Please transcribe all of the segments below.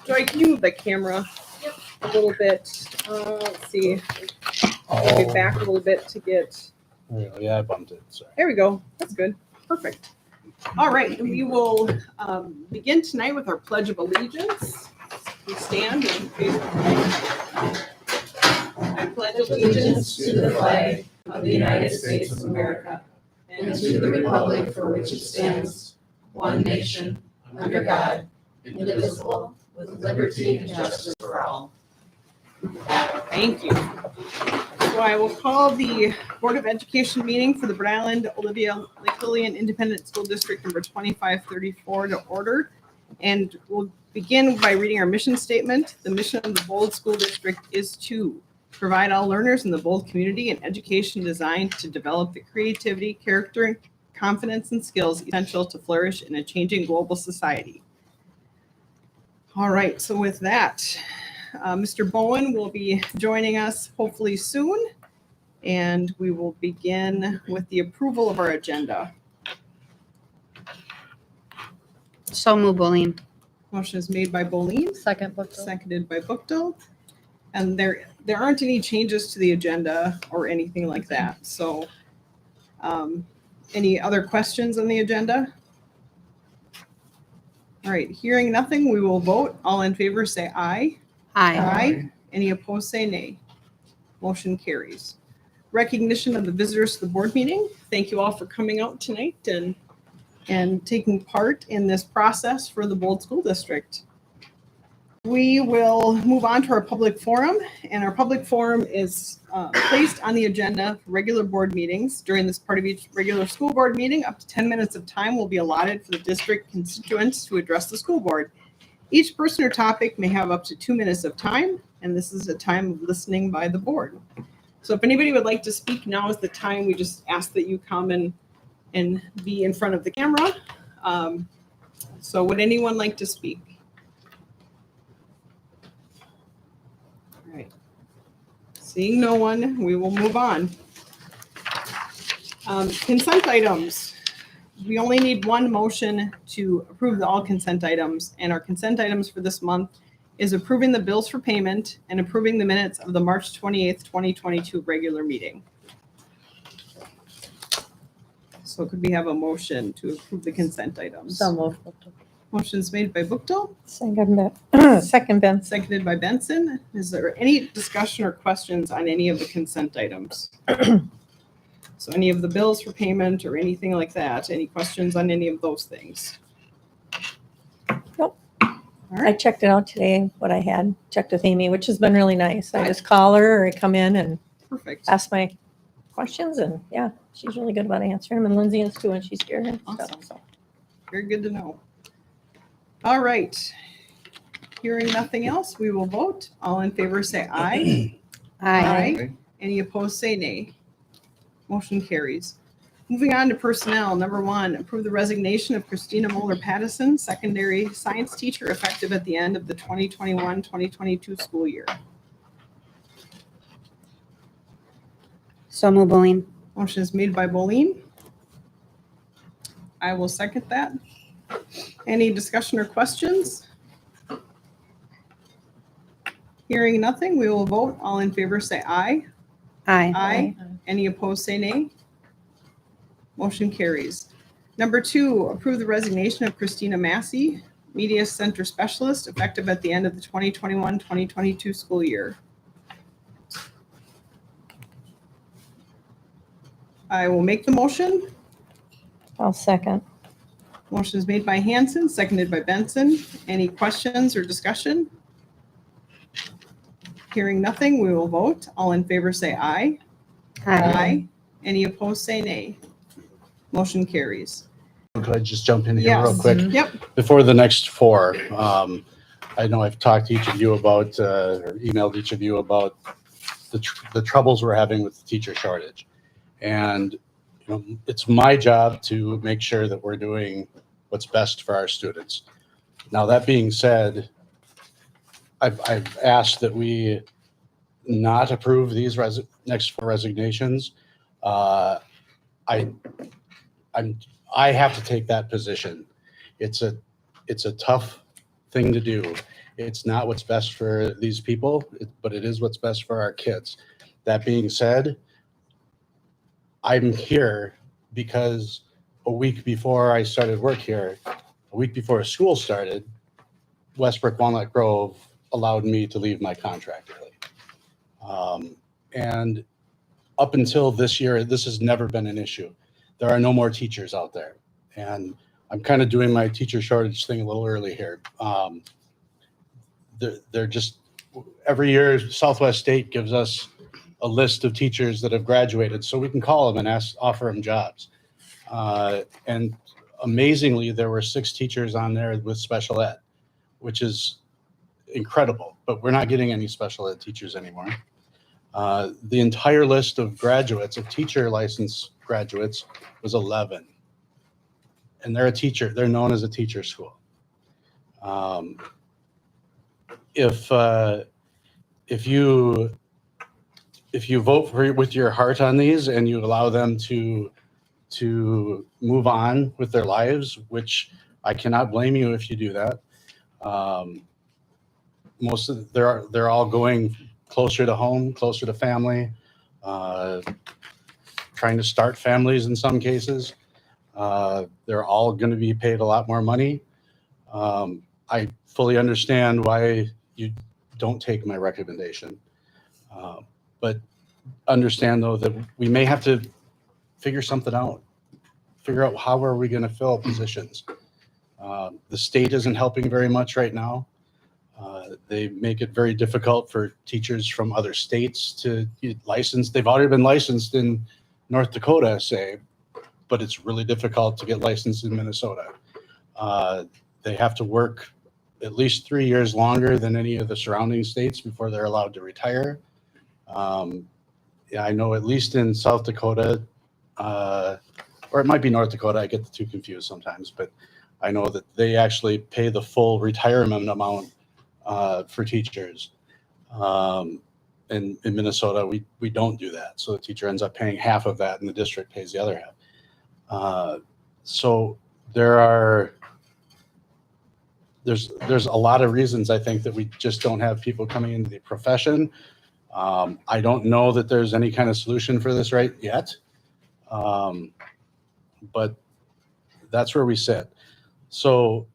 Joy, can you move the camera a little bit? Let's see. Maybe back a little bit to get. Yeah, I bumped it. Sorry. There we go. That's good. Perfect. All right. We will begin tonight with our Pledge of Allegiance. We stand and face the flag. I pledge allegiance to the flag of the United States of America and to the republic for which it stands, one nation, under God, indivisible, with liberty and justice for all. Thank you. So I will call the Board of Education meeting for the Rhode Island Olivia Lake Lillian Independent School District number 2534 to order. And we'll begin by reading our mission statement. The mission of the Bold School District is to provide all learners in the Bold community an education designed to develop the creativity, character, confidence, and skills essential to flourish in a changing global society. All right, so with that, Mr. Bowen will be joining us hopefully soon, and we will begin with the approval of our agenda. So move, Boleen. Motion is made by Boleen, Second, Bookto. seconded by Bookto. And there aren't any changes to the agenda or anything like that. So any other questions on the agenda? All right, hearing nothing, we will vote. All in favor say aye. Aye. Any opposed say nay. Motion carries. Recognition of the visitors to the board meeting. Thank you all for coming out tonight and taking part in this process for the Bold School District. We will move on to our public forum, and our public forum is placed on the agenda for regular board meetings. During this part of each regular school board meeting, up to 10 minutes of time will be allotted for the district constituents to address the school board. Each person or topic may have up to 2 minutes of time, and this is a time of listening by the board. So if anybody would like to speak, now is the time. We just ask that you come and be in front of the camera. So would anyone like to speak? All right. Seeing no one, we will move on. Consent items. We only need one motion to approve all consent items, and our consent items for this month is approving the bills for payment and approving the minutes of the March 28th, 2022 regular meeting. So could we have a motion to approve the consent items? So move, Bookto. Motion's made by Bookto, Second, Ben. seconded by Benson. Is there any discussion or questions on any of the consent items? So any of the bills for payment or anything like that? Any questions on any of those things? Nope. All I right, checked it out today, what I had checked with Amy, which has been really nice. I just call her or I come in and perfect. ask my questions, and yeah, she's really good about answering them. And Lindsay is too, and she's here and stuff. Awesome. So. Very good to know. All right. Hearing nothing else, we will vote. All in favor say aye. Aye. Any opposed say nay. Motion carries. Moving on to personnel. Number 1, approve the resignation of Christina Moeller-Pattison, secondary science teacher, effective at the end of the 2021-2022 school year. So move, Boleen. Motion is made by Boleen. I will second that. Any discussion or questions? Hearing nothing, we will vote. All in favor say aye. Aye. Aye. Any opposed say nay. Motion carries. Number 2, approve the resignation of Christina Massey, Media Center Specialist, effective at the end of the 2021-2022 school year. I will make the motion. I'll second. Motion is made by Hanson, seconded by Benson. Any questions or discussion? Hearing nothing, we will vote. All in favor say aye. Aye. Any opposed say nay. Motion carries. Could I just jump in here real Yes. quick? Yep. Before the next 4, I know I've talked to each of you about, or emailed each of you about the troubles we're having with the teacher shortage. And it's my job to make sure that we're doing what's best for our students. Now, that being said, I've asked that we not approve these next 4 resignations. I have to take that position. It's a tough thing to do. It's not what's best for these people, but it is what's best for our kids. That being said, I'm here because a week before I started work here, a week before school started, Westbrook Walnut Grove allowed me to leave my contract early. And up until this year, this has never been an issue. There are no more teachers out there. And I'm kind of doing my teacher shortage thing a little early here. They're just, every year, Southwest State gives us a list of teachers that have graduated so we can call them and offer them jobs. And amazingly, there were 6 teachers on there with special ed, which is incredible, but we're not getting any special ed teachers anymore. The entire list of graduates, of teacher license graduates, was 11. And they're a teacher. They're known as a teacher school. If you vote with your heart on these and you allow them to move on with their lives, which I cannot blame you if you do that. Most of they're all going closer to home, closer to family, trying to start families in some cases. They're all going to be paid a lot more money. I fully understand why you don't take my recommendation. But understand, though, that we may have to figure something out. Figure out how are we going to fill positions. The state isn't helping very much right now. They make it very difficult for teachers from other states to get licensed. They've already been licensed in North Dakota, say, but it's really difficult to get licensed in Minnesota. They have to work at least 3 years longer than any of the surrounding states before they're allowed to retire. Yeah, I know at least in South Dakota, or it might be North Dakota, I get the two confused sometimes, but I know that they actually pay the full retirement amount for teachers. In Minnesota, we don't do that. So the teacher ends up paying half of that and the district pays the other half. So there's a lot of reasons I think that we just don't have people coming into the profession. I don't know that there's any kind of solution for this right yet. But that's where we sit. So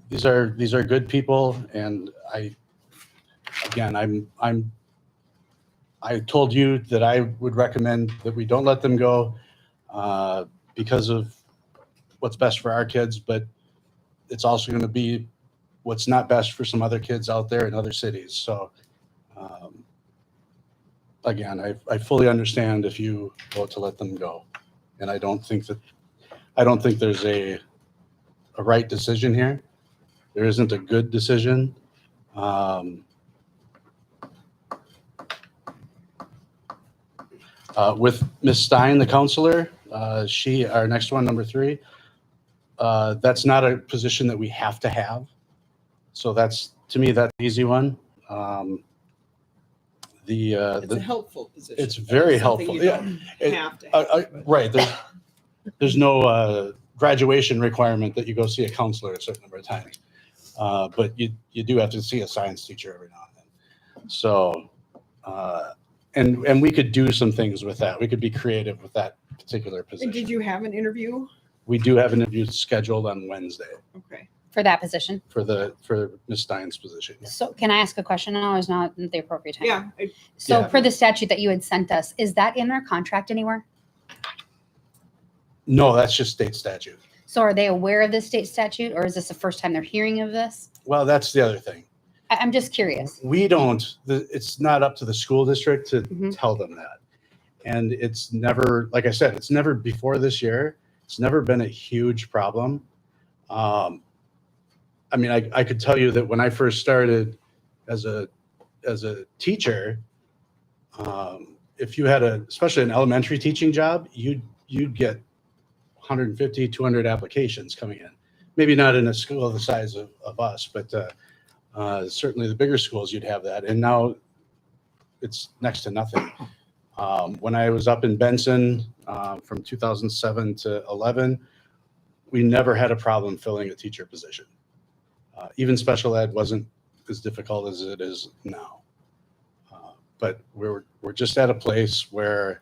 these are good people, and I told you that I would recommend that we don't let them go because of what's best for our kids, but it's also going to be what's not best for some other kids out there in other cities. So again, I fully understand if you vote to let them go, and I don't think there's a right decision here. There isn't a good decision. With Ms. Stein, the counselor, our next one, number 3, that's not a position that we have to have. So to me, that's an easy one. It's a helpful position. It's very It's something helpful. you Yeah, don't have to have. right. There's no graduation requirement that you go see a counselor a certain number of times. But you do have to see a science teacher every now and then. So, and we could do some things with that. We could be creative with that particular position. Did you have an interview? We do have an interview scheduled on Wednesday Okay. For that position. for Ms. Stein's position. So can I ask a question now, or is not the appropriate time? Yeah. So Yeah. for the statute that you had sent us, is that in our contract anywhere? No, that's just state statute. So are they aware of this state statute, or is this the first time they're hearing of this? Well, that's the other thing. I'm just curious. We don't, it's not up to the school district to Mhm. tell them that. And it's never, like I said, it's never before this year. It's never been a huge problem. I mean, I could tell you that when I first started as a teacher, if you had especially an elementary teaching job, you'd get 150, 200 applications coming in. Maybe not in a school the size of us, but certainly the bigger schools, you'd have that. And now it's next to nothing. When I was up in Benson from 2007 to 11, we never had a problem filling a teacher position. Even special ed wasn't as difficult as it is now. But we're just at a place where,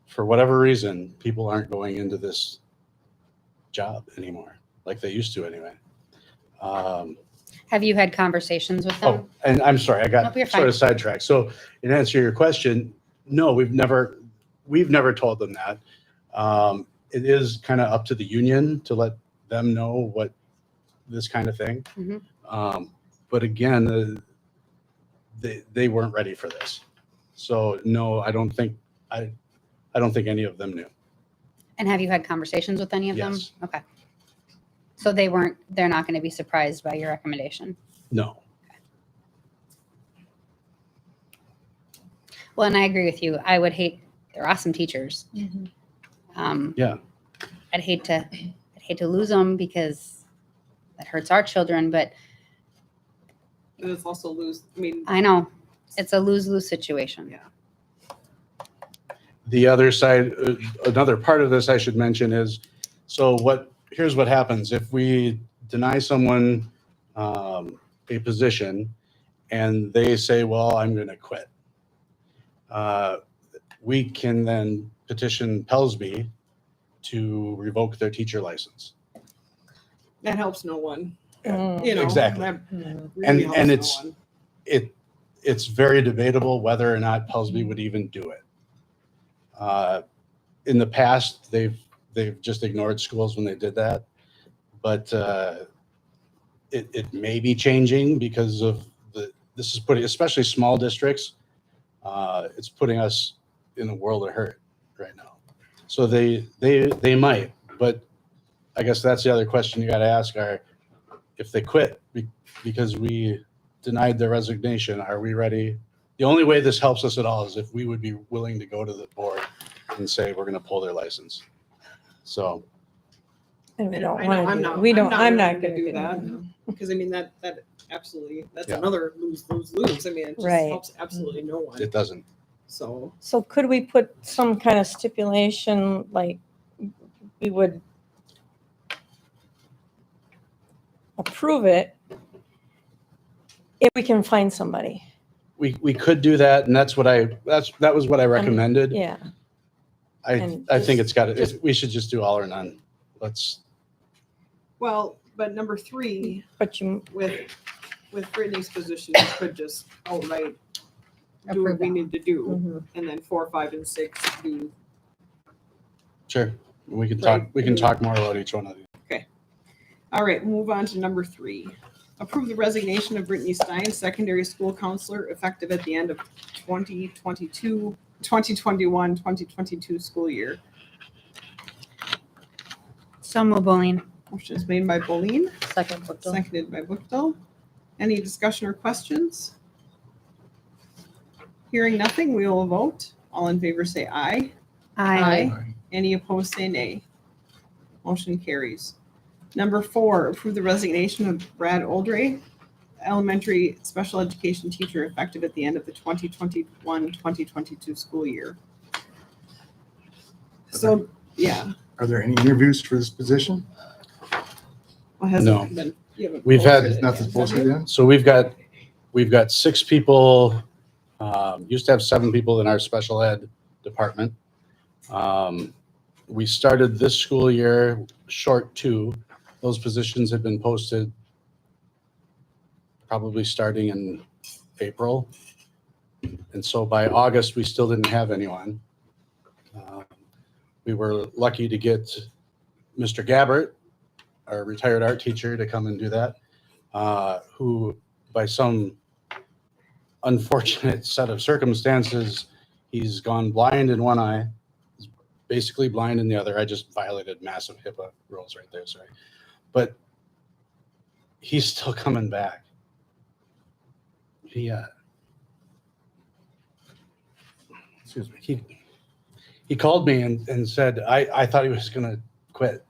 for whatever reason, people aren't going into this job anymore, like they used to anyway. Have you had conversations with them? Oh, and I'm sorry, I got Nope, you're sort of sidetracked. So in answer to your question, no, we've never told them that. It is kind of up to the union to let them know what this kind of thing. Mhm. But again, they weren't ready for this. So no, I don't think any of them knew. And have you had conversations with any of them? Yes. Okay. So they're not going to be surprised by your recommendation. No. Well, and I agree with you. They're awesome teachers. Yeah. I'd hate to lose them because that hurts our children, but It was also I know it's a lose-lose situation. Yeah. The other side, another part of this I should mention is, here's what happens if we deny someone a position and they say, well, I'm going to quit. We can then petition Pelsby to revoke their teacher license. that helps no one. Mm. You know, Exactly. that Mhm. really And helps no one. it's very debatable whether or not Pelsby would even do it. In the past, they've just ignored schools when they did that, but it may be changing because of this is putting, especially small districts, it's putting us in a world of hurt right now. So they might, but I guess that's the other question you got to ask: if they quit because we denied their resignation, are we ready? The only way this helps us at all is if we would be willing to go to the board and say we're going to pull their license. So And we don't I know, want I'm to not. do, we don't, I'm willing not to going do to that because that absolutely, that's Yeah. another lose. I mean, it just Right. helps absolutely no one. it doesn't. So So could we put some kind of stipulation, like we would approve it if we can find somebody? We could do that, and that was what I recommended. Yeah. and I think it's got just- to. We should just do all or none. well, but number 3 But you, with Brittany's position, you could just outright do what Approve we that. need to do, mhm. and then 4, 5, and 6 be Sure, we can Right. talk. We can talk more about each one of these. All right, move on to number 3. Approve the resignation of Brittany Stein, secondary school counselor, effective at the end of 2021-2022 school year. So Mobiline. Motion is made by Boleen, Second. Buchtel. seconded by Buchtel. Any discussion or questions? Hearing nothing, we will vote. All in favor say aye. Aye. Any opposed say nay. Motion carries. Number 4, approve the resignation of Brad Oldray, elementary special education teacher, effective at the end of the 2021-2022 school year. So, yeah. Are there any interviews for this position? Well, hasn't No. been- you haven't We've had- posted There's it nothing yet, posted have you? yet? So we've got 6 people. Used to have 7 people in our special ed department. We started this school year short 2. Those positions had been posted probably starting in April. And so by August, we still didn't have anyone. We were lucky to get Mr. Gabbert, our retired art teacher, to come and do that, who by some unfortunate set of circumstances, he's gone blind in one eye, he's basically blind in the other. I just violated massive HIPAA rules right there, sorry. But he's still coming back. Excuse me. He called me and said, I thought he was going to quit.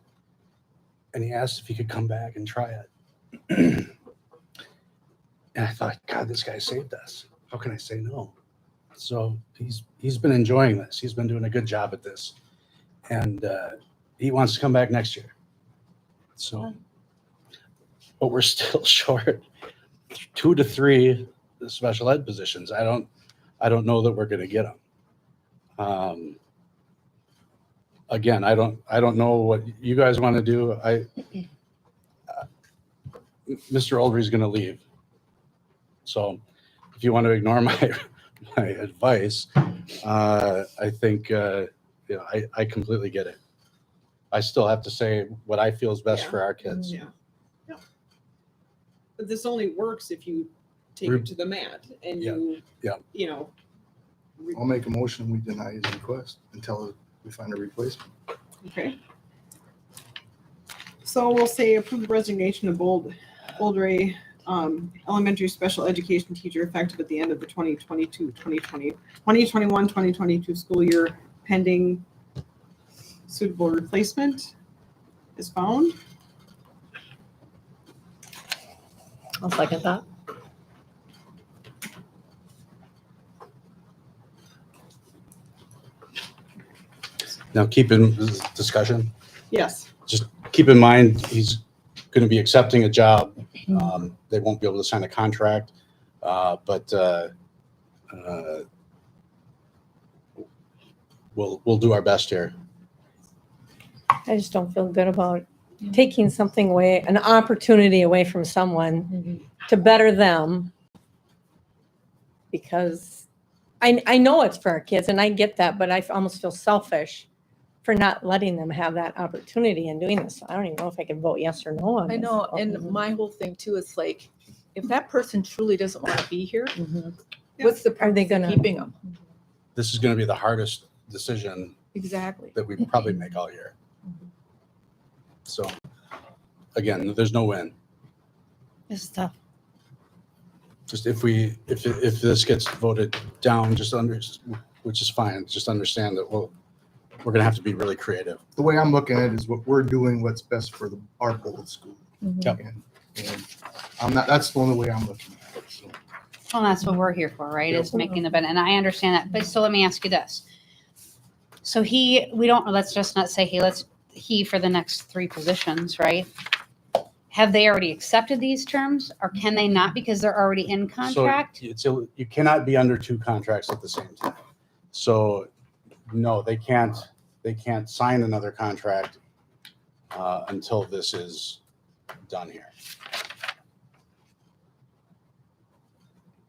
And he asked if he could come back and try it. And I thought, God, this guy saved us. How can I say no? So he's been enjoying this. He's been doing a good job at this. And he wants to come back next year. So but we're still short 2 to 3 special ed positions. I don't know that we're going to get them. Again, I don't know what you guys want to do. Mr. Oldry's going to leave. So if you want to ignore my advice, I think, I completely get it. I still have to say what I feel is best Yeah. for our kids. Yeah. Yeah. But this only works if you take it to the mat and you, you know. I'll make a motion, we deny his request until we find a replacement. Okay. So we'll say approve the resignation of Oldray, elementary special education teacher effective at the end of the 2021-2022 school year pending suitable replacement is found. I'll second that. Now keep in discussion, Yes. just keep in mind, he's going to be accepting a job. They won't be able to sign a contract, but we'll do our best here. I just don't feel good about taking something away, an opportunity away from someone to better them. Because I know it's for our kids and I get that, but I almost feel selfish for not letting them have that opportunity and doing this. I don't even know if I can vote yes or no on I this. know, and my whole thing too is like, if that person truly doesn't want to be here, what's the Are they purpose of gonna- keeping them? This is going to be the hardest decision Exactly. that we probably make all year. So again, there's no win. This is tough. Just if this gets voted down, which is fine, just understand that we're going to have to be really creative. The way I'm looking at it is what we're doing, what's best for our board school. Yep. And I'm not, that's the only way I'm looking at it. So Well, that's what we're here for, right? Is making the benefit. And I understand that. But so let me ask you this. So let's just not say he for the next 3 positions, right? Have they already accepted these terms or can they not because they're already in contract? So you cannot be under 2 contracts at the same time. So no, they can't sign another contract until this is done here.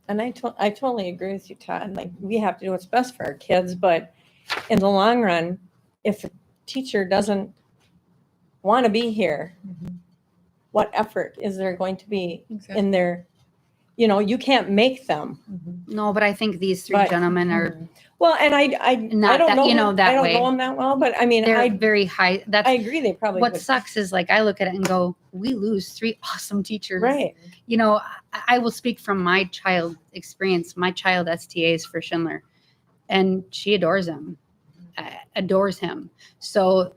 And I totally agree with you, Todd. Like, we have to do what's best for our kids, but in the long run, if a teacher doesn't want to be here, what effort is there going to be in their, you can't make them. No, but I think these 3 But- gentlemen are, Well, and I Not don't that- know, that I don't way. know them that well, but I mean, they're I very high. That's agree they probably what would. sucks is like, I look at it and go, we lose 3 awesome teachers. Right. I will speak from my child experience. My child STAs for Schindler and she adores him. So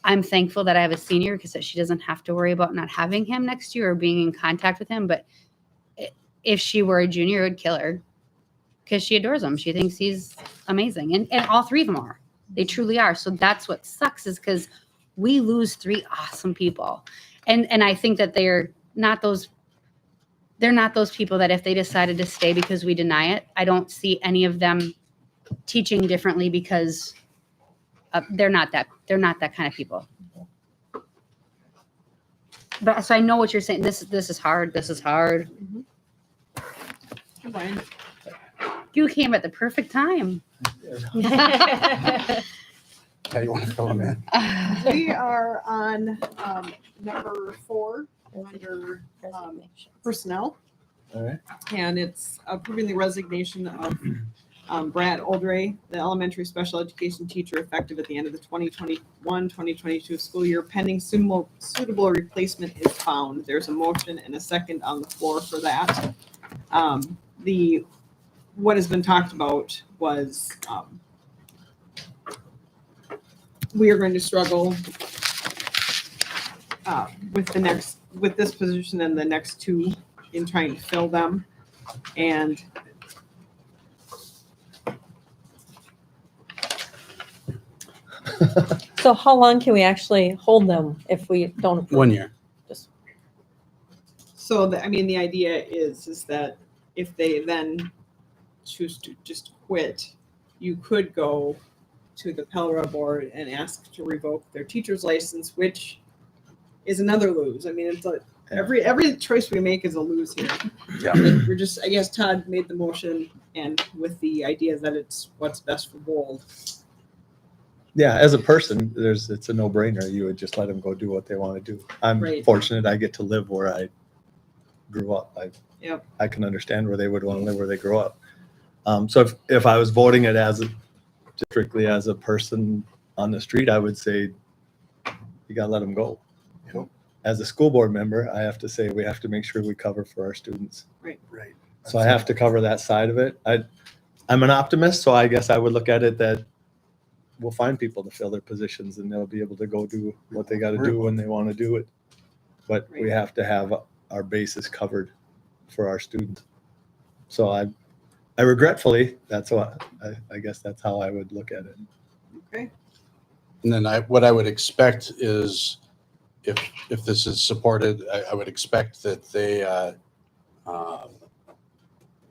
I'm thankful that I have a senior because she doesn't have to worry about not having him next year or being in contact with him. But if she were a junior, it would kill her because she adores him. She thinks he's amazing. And all 3 of them are. They truly are. So that's what sucks is because we lose 3 awesome people. And I think that they're not those people that if they decided to stay because we deny it, I don't see any of them teaching differently because they're not that kind of people. But so I know what you're saying. This is hard. This is hard. Fine. You came at the perfect time. Yeah, you want to fill them in? We are on number 4 under personnel. All right. And it's approving the resignation of Brad Oldray, the elementary special education teacher effective at the end of the 2021-2022 school year pending suitable replacement is found. There's a motion and a second on the floor for that. What has been talked about was we are going to struggle with this position and the next 2 in trying to fill them. And So how long can we actually hold them if we don't approve? 1 year. So I mean, the idea is that if they then choose to just quit, you could go to the Pella board and ask to revoke their teacher's license, which is another lose. I mean, it's every choice we make is a lose here. Yeah. Like, we're just, I guess Todd made the motion and with the idea that it's what's best for Bold. Yeah, as a person, it's a no-brainer. You would just let them go do what they want to do. I'm Right. fortunate I get to live where I grew up. Yep. I can understand where they would want to live where they grew up. So if I was voting it strictly as a person on the street, I would say you gotta let them go. Yep. As a school board member, I have to say we have to make sure we cover for our students. Right. So I have to cover that side of it. I'm an optimist, so I guess I would look at it that we'll find people to fill their positions and they'll be able to go do what they got to do when they want to do it. But we Right. have to have our bases covered for our students. So I regretfully, that's what I guess that's how I would look at it. Okay. And then what I would expect is if this is supported, I would expect that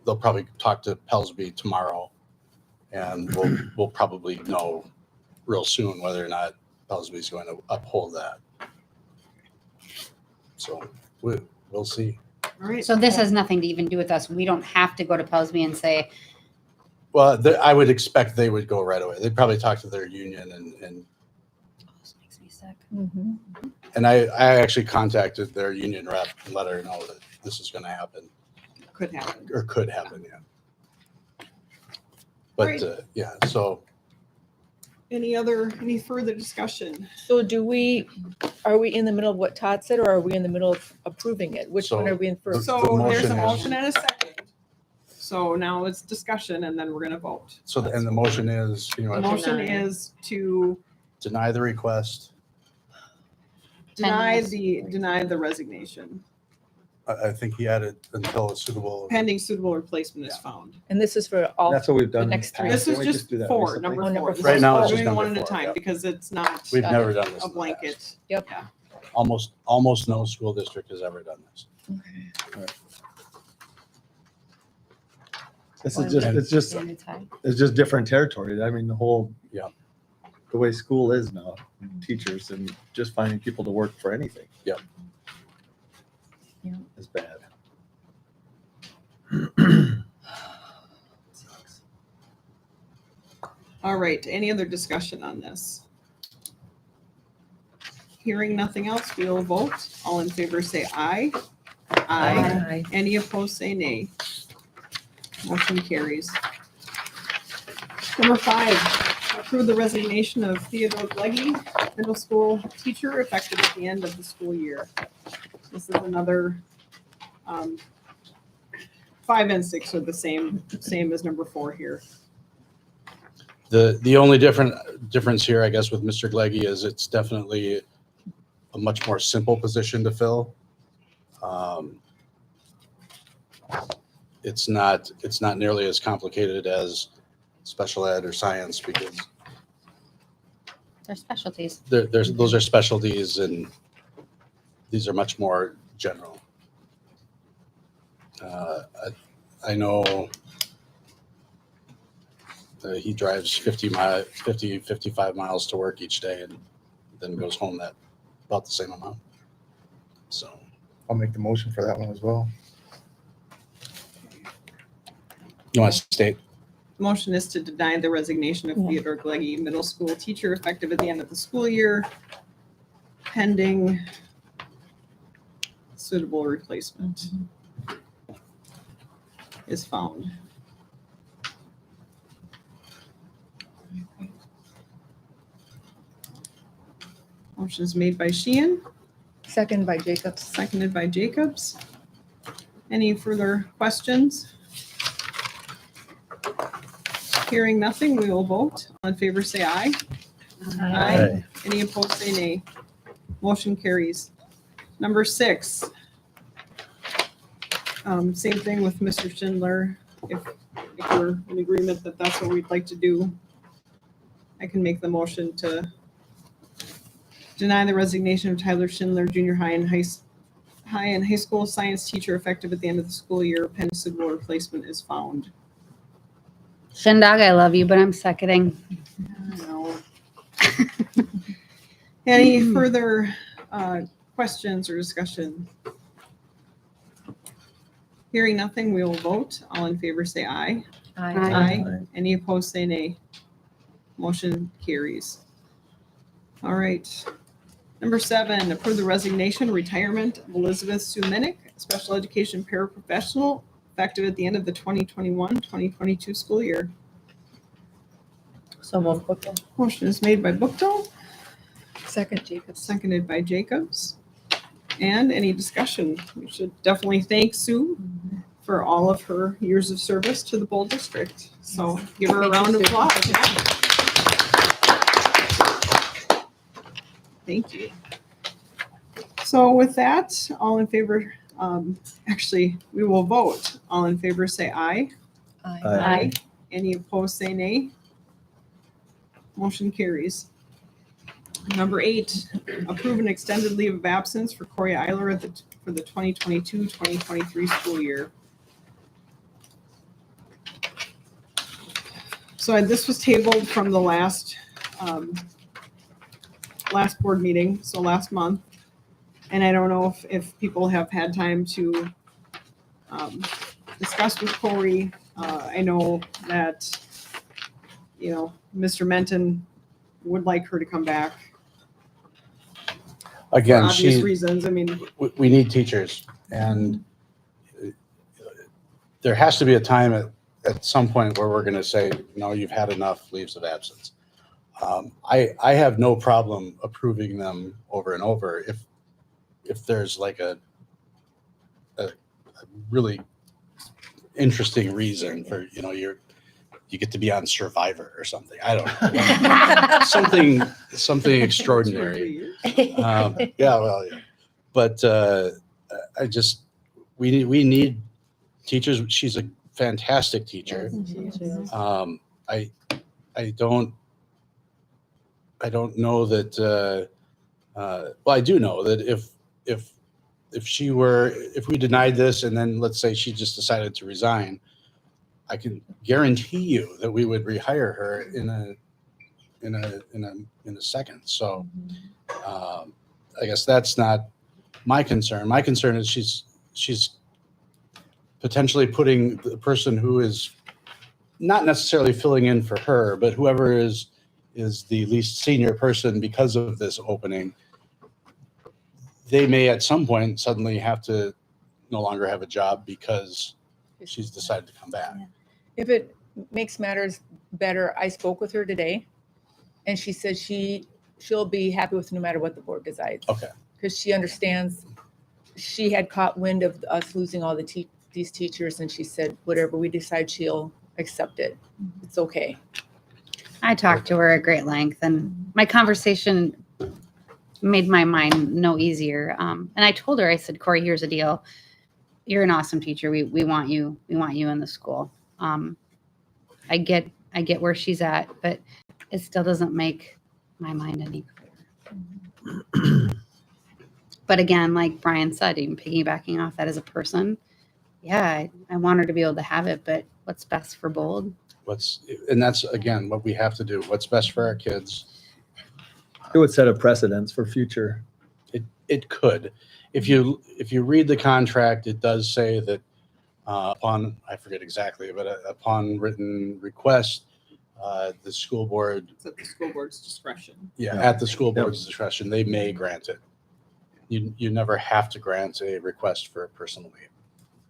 they'll probably talk to Pelsby tomorrow, and we'll probably know real soon whether or not Pelsby's going to uphold that. So we'll see. All right. So this has nothing to even do with us. We don't have to go to Pelsby and say, Well, I would expect they would go right away. They'd probably talk to their union and this makes me sick. Mhm. I actually contacted their union rep and let her know that this is going to happen Could happen. or could happen. Yeah. But Right. yeah, so Any further discussion? So are we in the middle of what Todd said, or are we in the middle of approving it? Which one So are we in first? So the there's a motion is- motion and a second. So now it's discussion and then we're gonna vote. and the motion is, The know, motion Deny. is to deny the request. deny Pending the resignation, I think he added until a suitable. pending suitable replacement is found. And this is for all, That's what we've done. in the next three. past. This is Didn't we just do that four, recently? number Oh, four. number This four. is Right now, we're it's just doing one number at a four, time yeah. because it's not We've Got never done this. a in the blanket. past. Yep. Yeah. Almost no school district has ever done this. This is it's just different territory. I mean, Yeah. the way school is now, teachers and just finding people to work for anything. Yep. Yeah. Is bad. All right, any other discussion on this? Hearing nothing else, we will vote. All in favor say aye. Aye. Any opposed say nay. Motion carries. Number 5, approve the resignation of Theodore Gleggy, middle school teacher, effective at the end of the school year. This is another, 5 and 6 are the same as number 4 here. The only difference here, I guess, with Mr. Gleggy is it's definitely a much more simple position to fill. It's not nearly as complicated as special ed or science because They're specialties. those are specialties and these are much more general. I know he drives 55 miles to work each day and then goes home that about the same amount. So I'll make the motion for that one as well. you want to state? Motion is to deny the resignation of Yeah. Theodore Gleggy, middle school teacher, effective at the end of the school year, pending suitable replacement is found. Motion is made by Sheehan, second by Jacobs. seconded by Jacobs. Any further questions? Hearing nothing, we will vote. All in favor, say aye. Aye. Any opposed, say nay. Motion carries. Number 6. Same thing with Mr. Schindler. If we're in agreement that that's what we'd like to do, I can make the motion to deny the resignation of Tyler Schindler, junior high and high high and high school science teacher effective at the end of the school year. Pending suitable replacement is found. Shindag, I love you, but I'm seconding. No. Any further questions or discussion? Hearing nothing, we will vote. All in favor say aye. Aye. Any opposed say nay. Motion carries. All right. Number 7, approve the resignation, retirement of Elizabeth Sue Minnick, special education paraprofessional, effective at the end of the 2021-2022 school year. So move. Okay. Motion is made by Bookto, Second, Jacobs. seconded by Jacobs. And any discussion? We should definitely thank Sue for all of her years of service to the Bold District. So give her a round of applause. Yeah. Thank you. So with that, all in favor, actually, we will vote. All in favor say aye. Aye. Any opposed say nay. Motion carries. Number 8, approve an extended leave of absence for Corey Eiler for the 2022-2023 school year. So this was tabled from the last board meeting, so last month. And I don't know if people have had time to discuss with Corey. I know that, Mr. Menton would like her to come back for Again, obvious reasons. I mean, we need teachers, and there has to be a time at some point where we're going to say, no, you've had enough leaves of absence. I have no problem approving them over and over if there's like a really interesting reason for, you get to be on Survivor or something. I don't know. something extraordinary. Yeah. But we need teachers. She's a fantastic teacher. I don't know that. Well, I do know that if we denied this and then let's say she just decided to resign, I can guarantee you that we would rehire her in a second. So I guess that's not my concern. My concern is she's potentially putting the person who is not necessarily filling in for her, but whoever is the least senior person because of this opening, they may at some point suddenly have to no longer have a job because she's decided to come back. If it makes matters better, I spoke with her today, and she said she'll be happy with no matter what the board decides. Okay. Because she understands, she had caught wind of us losing all these teachers, and she said, whatever we decide, she'll accept it. It's okay. I talked to her at great length, and my conversation made my mind no easier. And I told her, I said, Corey, here's the deal. You're an awesome teacher. We want you. We want you in the school. I get where she's at, but it still doesn't make my mind any clearer. But again, like Brian said, even piggybacking off that as a person, yeah, I want her to be able to have it, but what's best for Bold? And that's again what we have to do. What's best for our kids. It would set a precedence for future. It could. If you read the contract, it does say that upon, I forget exactly, but upon written request, the school board, it's at the school board's discretion. at the school board's discretion, they may grant it. You never have to grant a request for a personal leave,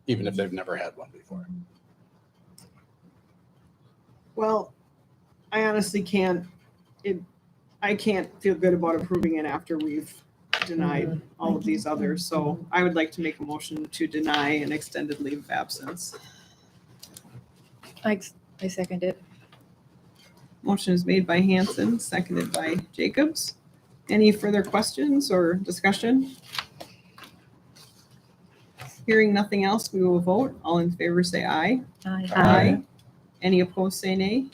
even if they've never had one before. Well, I honestly can't feel good about approving it after we've denied all of these others. So I would like to make a motion to deny an extended leave of absence. I second it. Motion is made by Hanson, seconded by Jacobs. Any further questions or discussion? Hearing nothing else, we will vote. All in favor say aye. Aye. Any opposed say nay.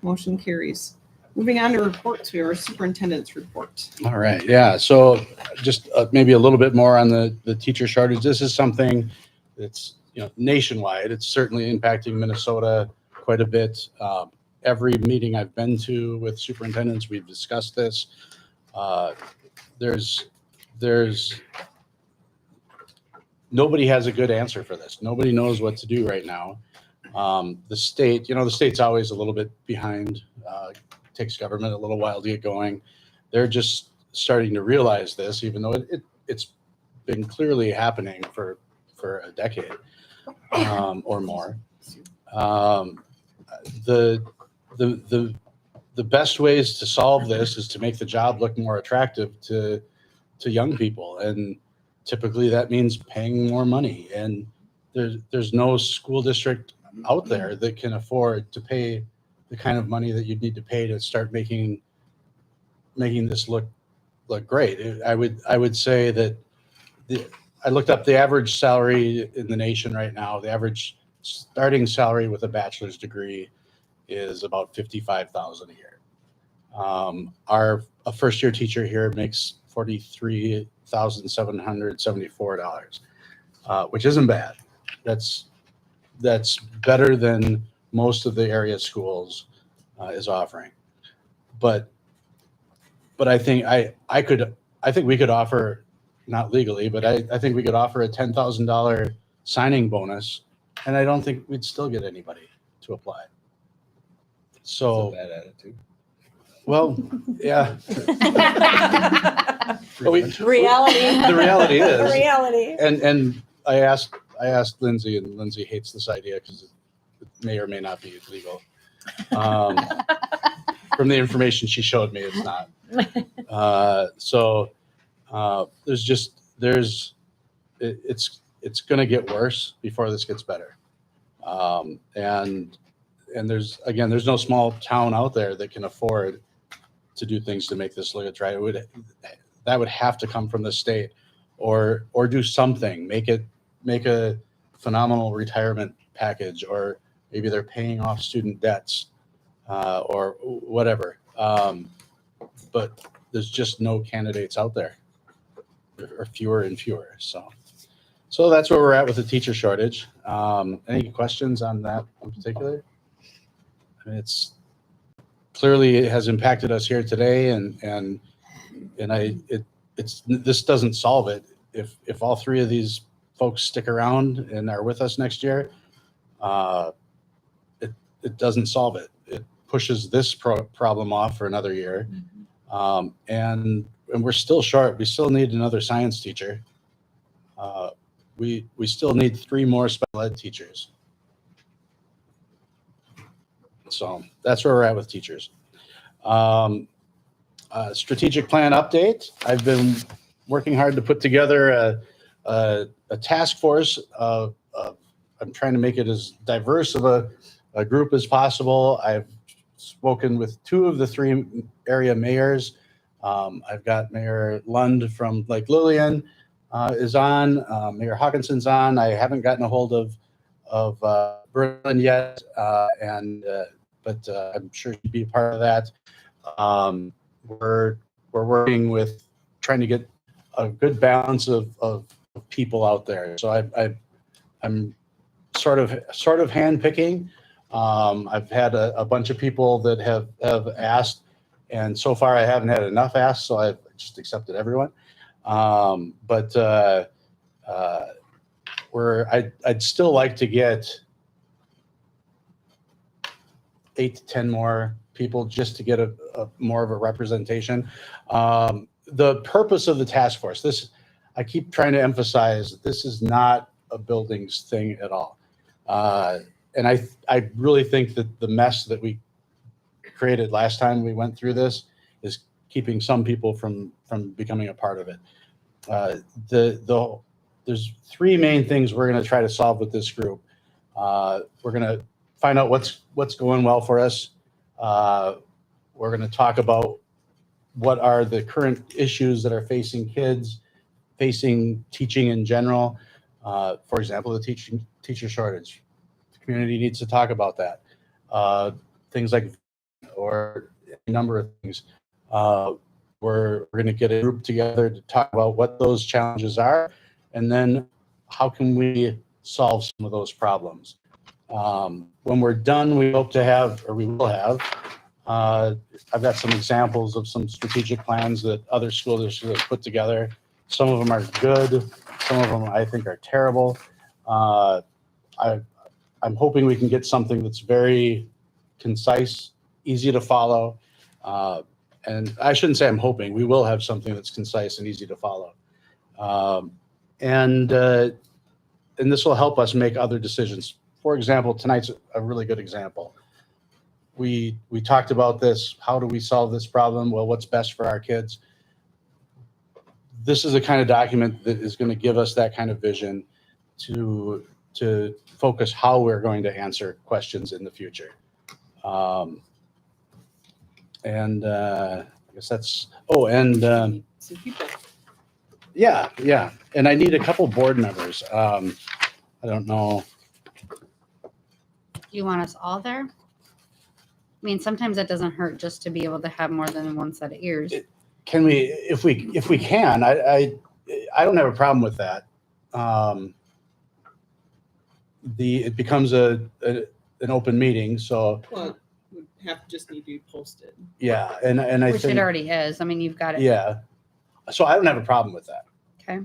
Motion carries. Moving on to reports, we have our superintendent's report. All right, yeah, so just maybe a little bit more on the teacher shortage. This is something that's, nationwide. It's certainly impacting Minnesota quite a bit. Every meeting I've been to with superintendents, we've discussed this. There's nobody has a good answer for this. Nobody knows what to do right now. The state's always a little bit behind. Takes government a little while to get going. They're just starting to realize this, even though it's been clearly happening for a decade or more. The best ways to solve this is to make the job look more attractive to young people, and typically that means paying more money. And there's no school district out there that can afford to pay the kind of money that you'd need to pay to start making this look great. I would say that I looked up the average salary in the nation right now. The average starting salary with a bachelor's degree is about $55,000 a year. A first year teacher here makes $43,774, which isn't bad. That's better than most of the area schools is offering. But I think I think we could offer, not legally, but I think we could offer a $10,000 signing bonus, and I don't think we'd still get anybody to apply. So Bad attitude. well, yeah. Reality. The reality is, The reality. and I asked Lindsay, and Lindsay hates this idea because it may or may not be legal. From the information she showed me, it's not. It's going to get worse before this gets better. And there's no small town out there that can afford to do things to make this look attractive. That would have to come from the state, or do something. Make a phenomenal retirement package, or maybe they're paying off student debts, or whatever. But there's just no candidates out there, or fewer and fewer. So that's where we're at with the teacher shortage. Any questions on that in particular? I mean, it has impacted us here today, and this doesn't solve it. If all three of these folks stick around and are with us next year, it doesn't solve it. It pushes this problem off for another year, and we're still short. We still need another science teacher. We still need 3 more special ed teachers. So that's where we're at with teachers. Strategic plan update. I've been working hard to put together a task force. I'm trying to make it as diverse of a group as possible. I've spoken with 2 of the 3 area mayors. I've got Mayor Lund from Lake Lillian is on. Mayor Hawkinson's on. I haven't gotten a hold of Berlin yet, but I'm sure she'd be a part of that. We're working with trying to get a good balance of people out there. So I'm sort of handpicking. I've had a bunch of people that have asked, and so far I haven't had enough asked, so I've just accepted everyone. But I'd still like to get 8 to 10 more people just to get a more of a representation. The purpose of the task force, I keep trying to emphasize, this is not a buildings thing at all. And I really think that the mess that we created last time we went through this is keeping some people from becoming a part of it. There's 3 main things we're going to try to solve with this group. We're going to find out what's going well for us. We're going to talk about what are the current issues that are facing kids, facing teaching in general. For example, the teacher shortage. The community needs to talk about that. Things like, or a number of things. We're going to get a group together to talk about what those challenges are, and then how can we solve some of those problems. When we're done, we hope to have, or we will have, I've got some examples of some strategic plans that other school districts have put together. Some of them are good. Some of them I think are terrible. I'm hoping we can get something that's very concise, easy to follow. And I shouldn't say I'm hoping, we will have something that's concise and easy to follow. And this will help us make other decisions. For example, tonight's a really good example. We talked about this. How do we solve this problem? Well, what's best for our kids? This is the kind of document that is going to give us that kind of vision to focus how we're going to answer questions in the future. And I guess that's, Some people. yeah. And I need a couple board members. I don't know. Do you want us all there? I mean, sometimes that doesn't hurt just to be able to have more than one set of ears. Can we, if we can, I don't have a problem with that. It becomes an open meeting, so Well, it would have to just need to be posted. yeah, and I Which think it already is. I mean, you've got it. yeah, so I don't have a problem with that. Okay.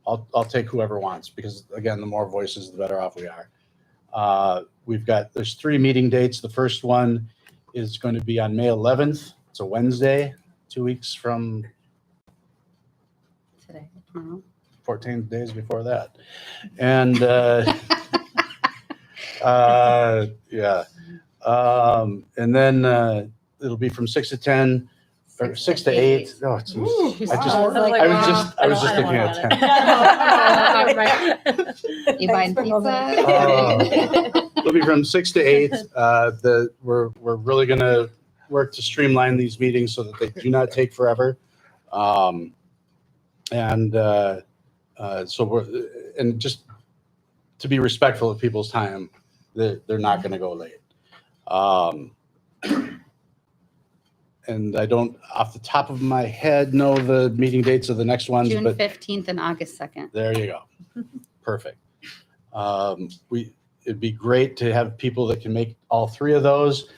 I'll take whoever wants, because again, the more voices, the better off we are. There's 3 meeting dates. The first one is going to be on May 11th. It's a Wednesday, 2 weeks from Today, tomorrow. 14 days before that. And yeah. And then it'll be from 6 to 10 or 6 to 8. Oh, it's, I was just thinking of 10. You buying Thanks for pizza? It'll be from 6 to 8. We're really going to work to streamline these meetings so that they do not take forever. So and just to be respectful of people's time, they're not going to go late. And I don't, off the top of my head, know the meeting dates of the next ones, June but 15th and August 2nd. there you go. Perfect. It'd be great to have people that can make all 3 of those.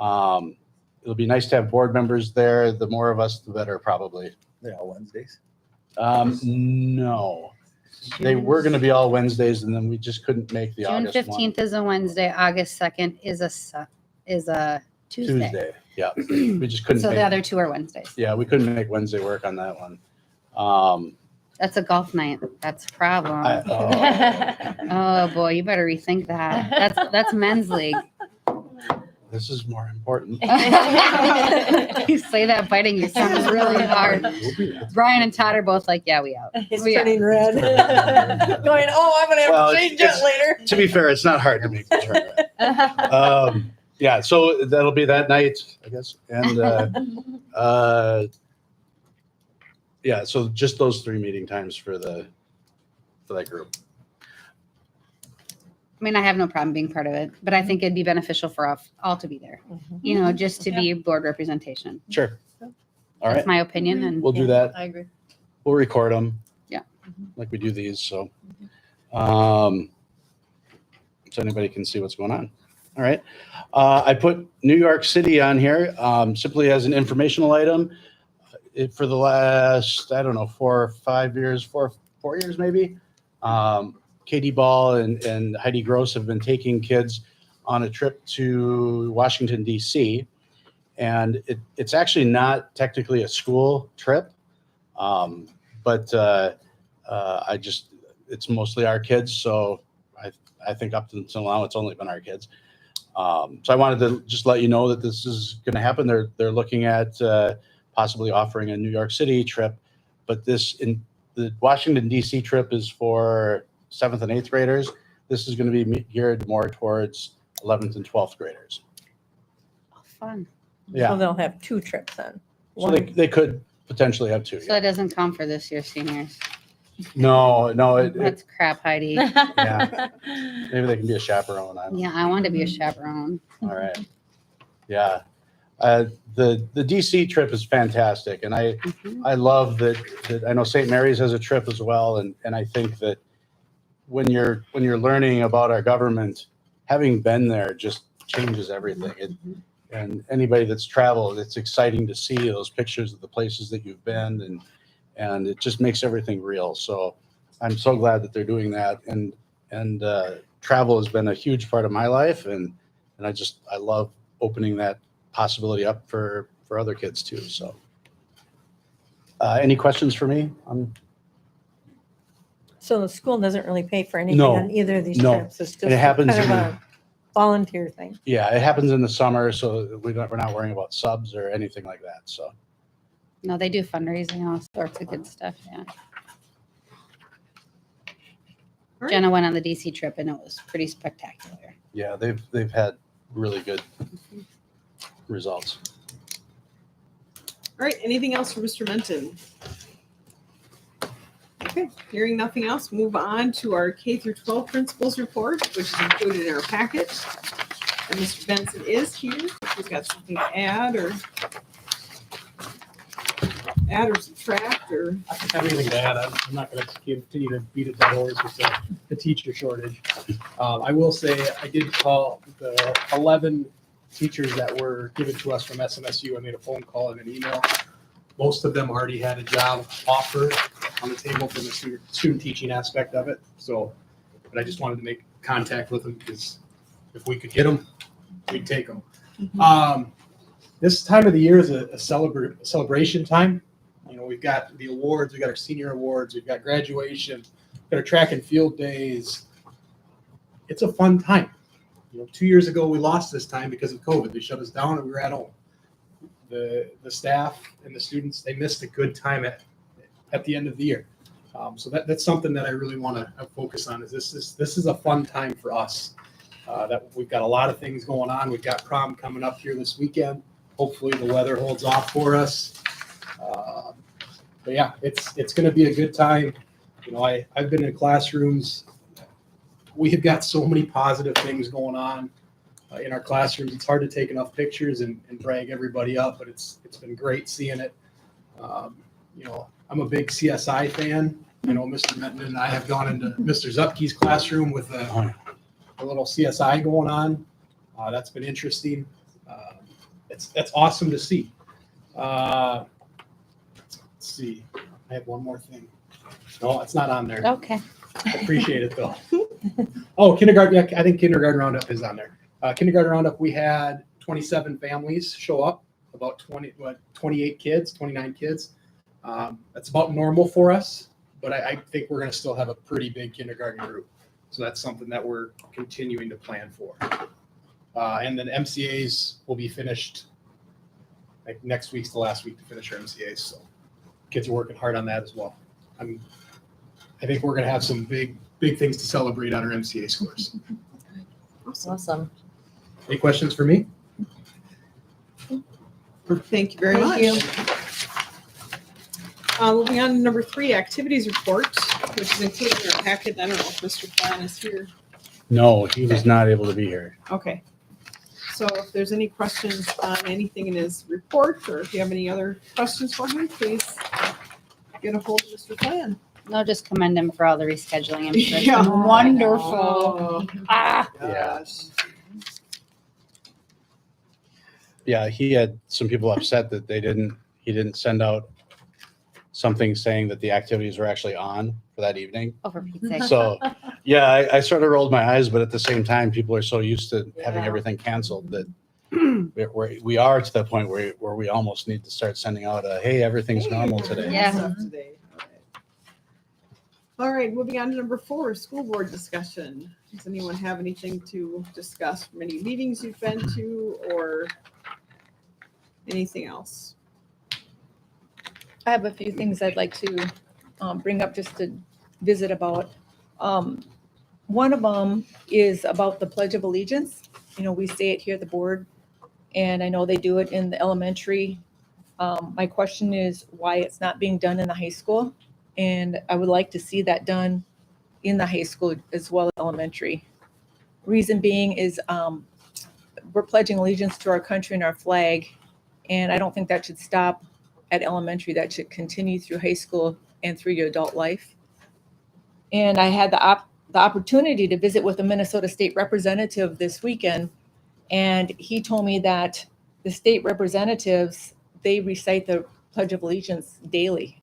It'll be nice to have board members there. The more of us, the better, probably. They're all Wednesdays. No, they were going to be all Wednesdays, and then we just couldn't make the June August 15th one. is a Wednesday. August 2nd is a Tuesday. Yeah, we just couldn't. So make, the other 2 are Wednesdays. yeah, we couldn't make Wednesday work on that one. That's a golf night. That's a problem. I- Oh boy, you better rethink that. That's men's league. this is more important. You say that biting your tongue really hard. Brian and Todd are both like, yeah, we out. He's We out. turning red. Going, oh, I'm gonna have Well, to change that later. To be fair, it's not hard to make the turn. Yeah, so that'll be that night, I guess, and yeah, so just those 3 meeting times for that group. I mean, I have no problem being part of it, but I think it'd be beneficial for all to be there. You know, just to be board representation. Sure. All That's right, my opinion, and we'll do that. I agree. We'll record them. Yeah. Like we do these, so so anybody can see what's going on. All right. I put New York City on here simply as an informational item. For the last, I don't know, 4 or 5 years, 4 years maybe, Katie Ball and Heidi Gross have been taking kids on a trip to Washington, D.C. And it's actually not technically a school trip, but it's mostly our kids. So I think up until now, it's only been our kids. So I wanted to just let you know that this is going to happen. They're looking at possibly offering a New York City trip, but the Washington D.C. trip is for 7th and 8th graders. This is going to be geared more towards 11th and 12th graders. oh, fun. Yeah, So they'll have 2 trips then. so they could potentially have 2. So it doesn't count for this year's seniors. No, That's crap, Heidi. yeah, maybe they can be a chaperone. I don't know. Yeah, I want to be a chaperone. All right. Yeah. The DC trip is fantastic, and I love that I know St. Mary's has a trip as well, and I think that when you're learning about our government, having been there just changes everything. And anybody that's traveled, it's exciting to see those pictures of the places that you've been, and it just makes everything real. So I'm so glad that they're doing that, and travel has been a huge part of my life, and I love opening that possibility up for other kids too. So any questions for me? So the school doesn't really pay for anything No, on either of these no. trips. It's just And it happens kind of in- a volunteer thing. Yeah, it happens in the summer, so we're not worrying about subs or anything like that. So No, they do fundraising, all sorts of good stuff. Yeah. right. Jenna went on the DC trip and it was pretty spectacular. yeah, they've had really good results. All right, anything else for Mr. Menton? Okay, hearing nothing else, move on to our K through 12 principals report, which is included in our packet. And Mr. Benson is here. If he's got something to add or subtract or. I don't have anything to add. I'm not going to continue to beat a dead horse with the teacher shortage. I will say I did call the 11 teachers that were given to us from SMSU. I made a phone call and an email. Most of them already had a job offer on the table for the student teaching aspect of it. So, but I just wanted to make contact with them because if we could get them, we'd take them. This time of the year is a celebration time. You know, we've got the awards, we've got our senior awards, we've got graduation, we've got our track and field days. It's a fun time. You know, 2 years ago we lost this time because of COVID. They shut us down and we were at home. The staff and the students, they missed a good time at the end of the year. So that's something that I really want to focus on. Is this is a fun time for us. That we've got a lot of things going on. We've got prom coming up here this weekend. Hopefully the weather holds off for us. But yeah, it's going to be a good time. You know, I've been in classrooms. We have got so many positive things going on in our classrooms. It's hard to take enough pictures and brag everybody up, but it's been great seeing it. You know, I'm a big CSI fan. I know Mr. Menton and I have gone into Mr. Zupke's classroom with a little CSI going on. That's been interesting. That's awesome to see. Let's see. I have one more thing. No, it's not on there. Okay. I appreciate it though. Oh, kindergarten. Yeah, I think kindergarten roundup is on there. Kindergarten roundup. We had 27 families show up. About 28 kids, 29 kids. That's about normal for us, but I think we're going to still have a pretty big kindergarten group. So that's something that we're continuing to plan for. And then MCAs will be finished. Like next week's the last week to finish our MCAs. So kids are working hard on that as well. I think we're going to have some big things to celebrate on our MCA scores. Awesome. Any questions for me? Thank you very much. Moving on to number 3, activities report, which is included in our packet. I don't know if Mr. Plan is here. No, he was not able to be here. Okay. So if there's any questions on anything in his report, or if you have any other questions for him, please get a hold of Mr. Plan. No, just commend him for all the rescheduling. I'm sure it's Yeah. been wonderful. Oh, Ah, gosh. Yeah, he had some people upset that he didn't send out something saying that the activities were actually on for that evening. oh, for Pete's sake. So, yeah, I sort of rolled my eyes, but at the same time, people are so used to having Yeah. everything canceled that we are to the point where we almost need to start sending out hey, everything's normal today. Yeah. Stuff today. All right, moving on to number 4, school board discussion. Does anyone have anything to discuss from any meetings you've been to or anything else? I have a few things I'd like to bring up just to visit about. One of them is about the Pledge of Allegiance. You know, we say it here at the board, and I know they do it in the elementary. My question is why it's not being done in the high school, and I would like to see that done in the high school as well as elementary. Reason being is we're pledging allegiance to our country and our flag, And I don't think that should stop at elementary. That should continue through high school and through your adult life. And I had the opportunity to visit with a Minnesota state representative this weekend. And he told me that the state representatives, they recite the Pledge of Allegiance daily.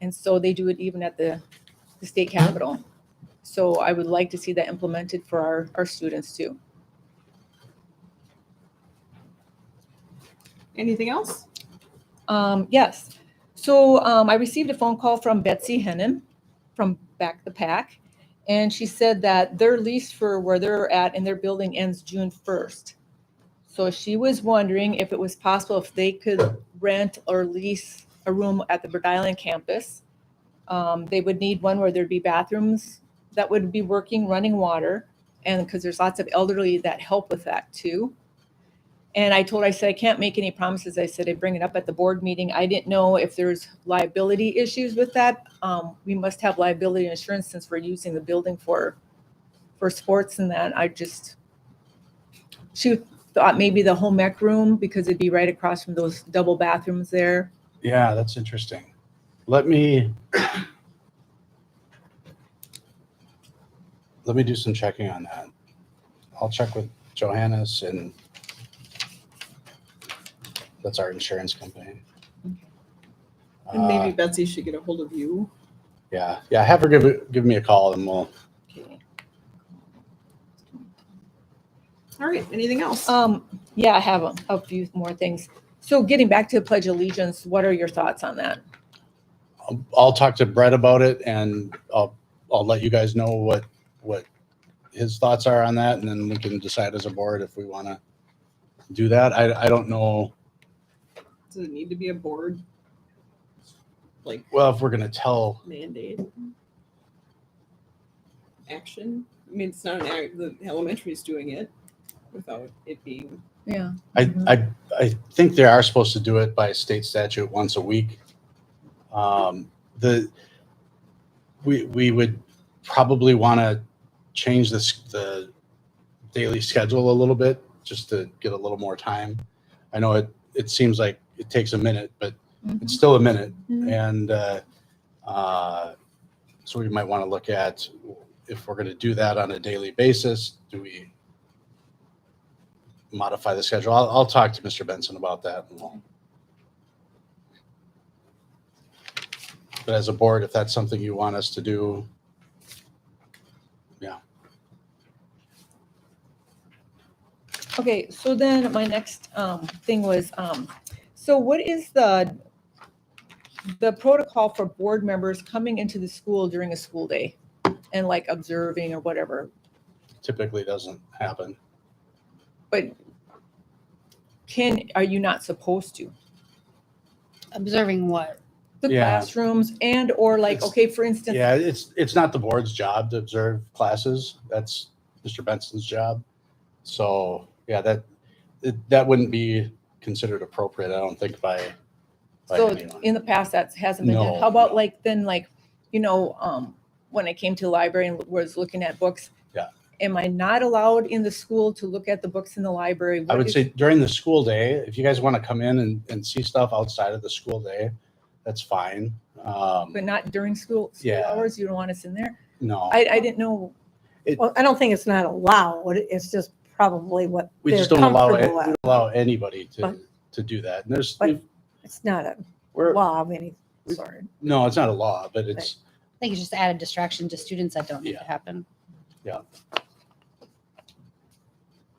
And so they do it even at the state capitol. So I would like to see that implemented for our students too. Anything else? Yes. So I received a phone call from Betsy Hennon from Back the Pack. And she said that their lease for where they're at in their building ends June 1st. So she was wondering if it was possible if they could rent or lease a room at the Rhode Island campus. They would need one where there'd be bathrooms that would be working, running water, and because there's lots of elderly that help with that too. And I said, I can't make any promises. I said, I'd bring it up at the board meeting. I didn't know if there's liability issues with that. We must have liability insurance since we're using the building for sports and that. She thought maybe the home ec room because it'd be right across from those double bathrooms there. Yeah, that's interesting. Let me do some checking on that. I'll check with Johannes, and that's our insurance company. And maybe Betsy should get a hold of you. Yeah, have her give me a call, and we'll. Okay. All right, anything else? Yeah, I have a few more things. So getting back to the Pledge of Allegiance, what are your thoughts on that? I'll talk to Brett about it, and I'll let you guys know what his thoughts are on that, and then we can decide as a board if we want to do that. I don't know. Does it need to be a board Well, if we're gonna tell, mandate action? I mean, it's not an act. The elementary is doing it without it being. Yeah. I think they are supposed to do it by state statute once a week. We would probably want to change the daily schedule a little bit just to get a little more time. I know it seems like it takes a minute, but it's still a minute. And so we might want to look at if we're going to do that on a daily basis, do we modify the schedule? I'll talk to Mr. Benson about that. But as a board, if that's something you want us to do, yeah. Okay, so then my next thing was, so what is the protocol for board members coming into the school during a school day and like observing or whatever? Typically doesn't happen. But are you not supposed to? Observing what? The Yeah. classrooms and or like, It's- okay, for instance, Yeah, it's not the board's job to observe classes. That's Mr. Benson's job. So yeah, that wouldn't be considered appropriate, I don't think, by so anyone. in the past that hasn't been done. No. How about like then like, when I came to the library and was looking at books? Yeah. Am I not allowed in the school to look at the books in the library? I What would is- say during the school day, if you guys want to come in and see stuff outside of the school day, that's fine. But not during school Yeah. hours? You don't want us in there? No, I didn't know. Well, I don't think it's not allowed. It's just probably what we they're just don't allow comfortable with. allow anybody But- to do that. And there's But- It's not a we're law of any sort. no, it's not a law, but it's I think it's just added distraction to students that don't need Yeah. to happen.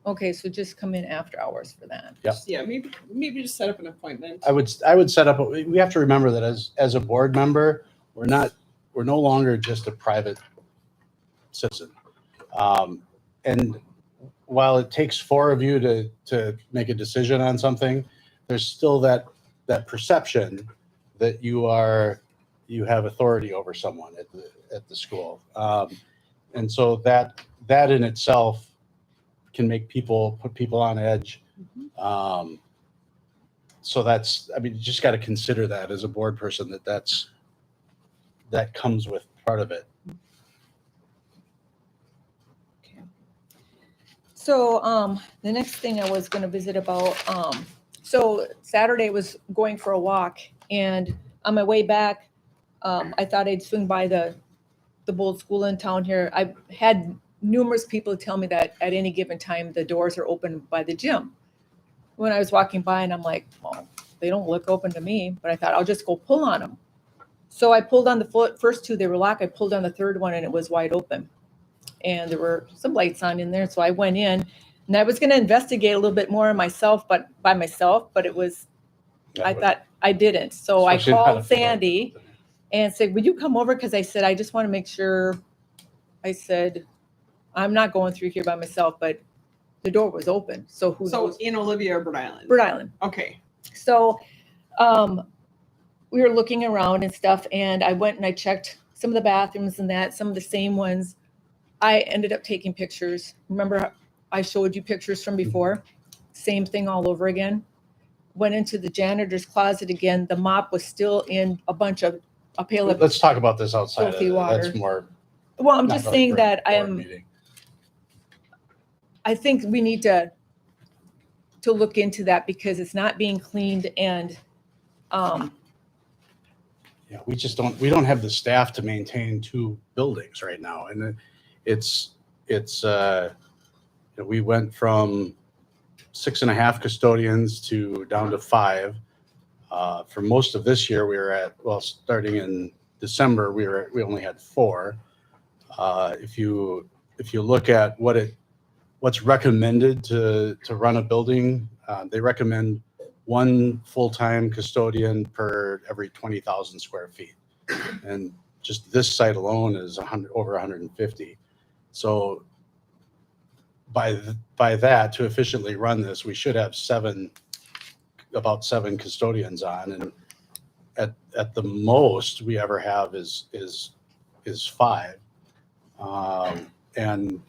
Okay, so just come in after hours for that. Yeah. Yeah, maybe just set up an appointment. I would set up. We have to remember that as a board member, we're no longer just a private citizen. And while it takes 4 of you to make a decision on something, there's still that perception that you have authority over someone at the school. And so that in itself can make put people on edge. So you just got to consider that as a board person, that comes with part of it. So the next thing I was going to visit about, So Saturday was going for a walk, and on my way back, I thought I'd swing by the Bold School in town here. I had numerous people tell me that at any given time, the doors are open by the gym. When I was walking by, and I'm like, well, they don't look open to me, but I thought I'll just go pull on them. So I pulled on the first two, they were locked. I pulled on the third one and it was wide open. And there were some lights on in there. So I went in and I was going to investigate a little bit more myself, but it was, I thought I didn't. So I called Sandy and said, would you come over? Because I said, I just want to make sure. I said, I'm not going through here by myself, but the door was open. So who So knows? in Olivia or Bird Island? Bird Island. Okay. So we were looking around and stuff, and I went and I checked some of the bathrooms and that, some of the same ones. I ended up taking pictures. Remember, I showed you pictures from before? Same thing all over again. Went into the janitor's closet again. The mop was still in a pail of. Let's talk about this outside. Filthy water. That's more. Well, I'm not just really saying for that a board meeting. I think we need to look into that because it's not being cleaned and Yeah, we don't have the staff to maintain 2 buildings right now. And we went from 6.5 custodians to down to 5. For most of this year, we were at, starting in December, we only had 4. If you look at what's recommended to run a building, they recommend 1 full-time custodian per every 20,000 square feet. And just this site alone is over 150. So by that, to efficiently run this, we should have about 7 custodians on. And at the most we ever have is 5. And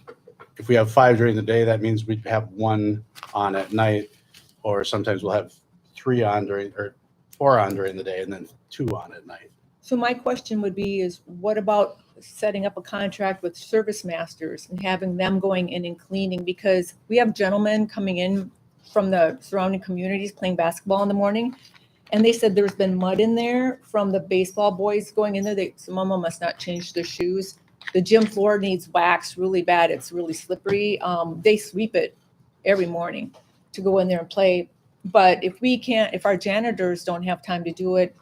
if we have 5 during the day, that means we'd have 1 on at night, or sometimes we'll have 4 on during the day and then 2 on at night. so my question would be is what about setting up a contract with service masters and having them going in and cleaning? Because we have gentlemen coming in from the surrounding communities playing basketball in the morning. And they said there's been mud in there from the baseball boys going in there. Some of them must not change their shoes. The gym floor needs wax really bad. It's really slippery. They sweep it every morning to go in there and play. But if our janitors don't have time to do it,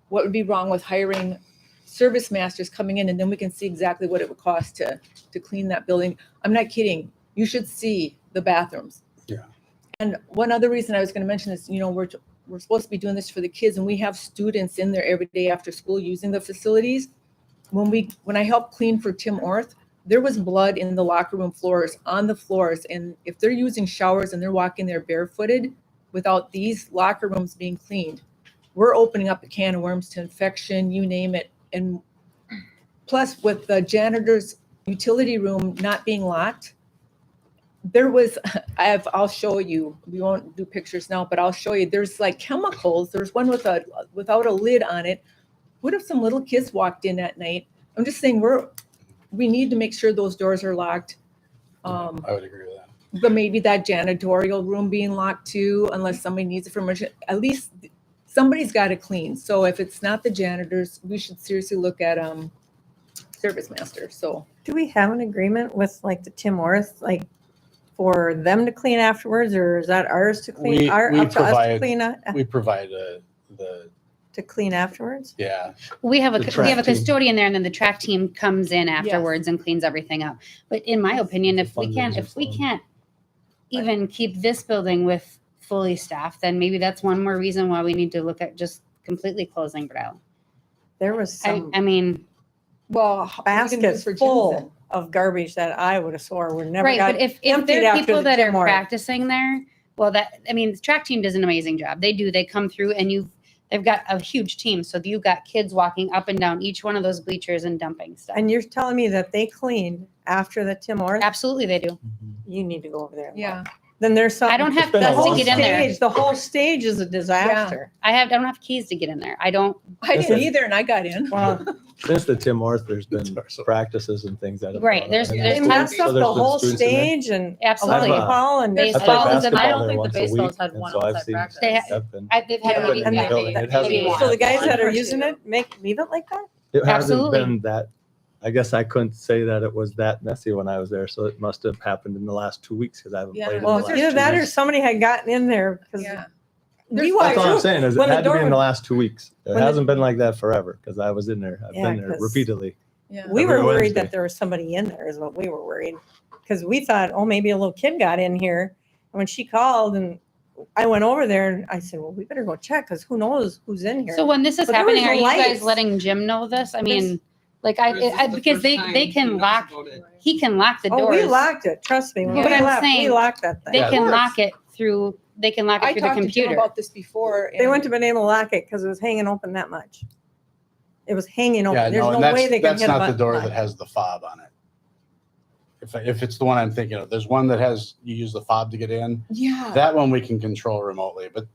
what would be wrong with hiring service masters coming in, and then we can see exactly what it would cost to clean that building? I'm not kidding. You should see the bathrooms. Yeah. And one other reason I was going to mention is, we're supposed to be doing this for the kids, and we have students in there every day after school using the facilities. When I helped clean for Tim Orth, there was blood in the locker room floors, on the floors. And if they're using showers and they're walking there barefooted without these locker rooms being cleaned, we're opening up a can of worms to infection, you name it. And plus with the janitor's utility room not being locked, I'll show you, we won't do pictures now, but I'll show you, there's like chemicals. There's one without a lid on it. What if some little kids walked in at night? I'm just saying we need to make sure those doors are locked. I would agree with that. But maybe that janitorial room being locked too, unless somebody needs it for emergency. At least somebody's got to clean. So if it's not the janitors, we should seriously look at service master. So Do we have an agreement with like the Tim Orth, like for them to clean afterwards, or is that ours to clean? We Up to us to provide- clean, We provide to clean afterwards? yeah. We have The a track team. custodian there, and then the track team comes in afterwards and cleans everything up. But in my opinion, if we can't even keep this building with fully staffed, then maybe that's one more reason why we need to look at just completely closing Brow. There was some I mean, well, baskets full of garbage that I would have swore were never right, got but if emptied there are after people the that are Tim Orth. practicing there, well, the track team does an amazing job. They come through and they've got a huge team. So you've got kids walking up and down each one of those bleachers and dumping stuff. And you're telling me that they cleaned after the Tim Orth? Absolutely they do. You need to go over there. and Yeah. look. Then there's some. I don't have It's been a keys long to get in there. The whole stage is a disaster. I don't have keys to get in there. I don't. I didn't either, and I got in. Well, Since the Tim Orth, there's been Sorry. practices and things that have. Right, gone there's- on. there's They messed So up there's the been whole students in there. stage and Absolutely. volleyball and I Baseball. play I don't basketball think there the once a baseballs week, had and one so I've outside seen. practice. They ha- I've been- They've had Yeah. a meeting And that the day. building, it hasn't maybe been- once. so the guys that are One or using two. it, leave it like that? It hasn't Absolutely. been that, I guess I couldn't say that it was that messy when I was there, so it must have happened in the last 2 weeks because I haven't Yeah. played in the Well, last either 2 that or weeks. somebody had gotten in there because Yeah. we That's walked all I'm through. saying is it when the had to be door in the was- last 2 weeks. It when the- hasn't been like that forever because I was in there. I've Yeah, been there 'cause- repeatedly. Yeah. We were Every worried Wednesday. that there was somebody in there is what we were worried. Because we thought, oh, maybe a little kid got in here. And when she called and I went over there and I said, well, we better go check because who knows who's in here. So when this is But there was happening, are no you guys lights. letting Jim know this? I This- mean, like Or is this the because first they time they he can knows lock, about it? he can lock the Oh, doors. we locked it. Trust me. When But we I'm left, we saying locked that thing. They Yeah. can course. lock it through. They can lock it I through the talked to Jim computer. about this before. They and- wouldn't have been able to lock it because it was hanging open that much. It was hanging open. Yeah, There's no, no and way they that's could hit a not the button. door lock. that has the fob on it. If it's the one I'm thinking of, there's one that has, you use the fob to get in. Yeah. That one we can control remotely, but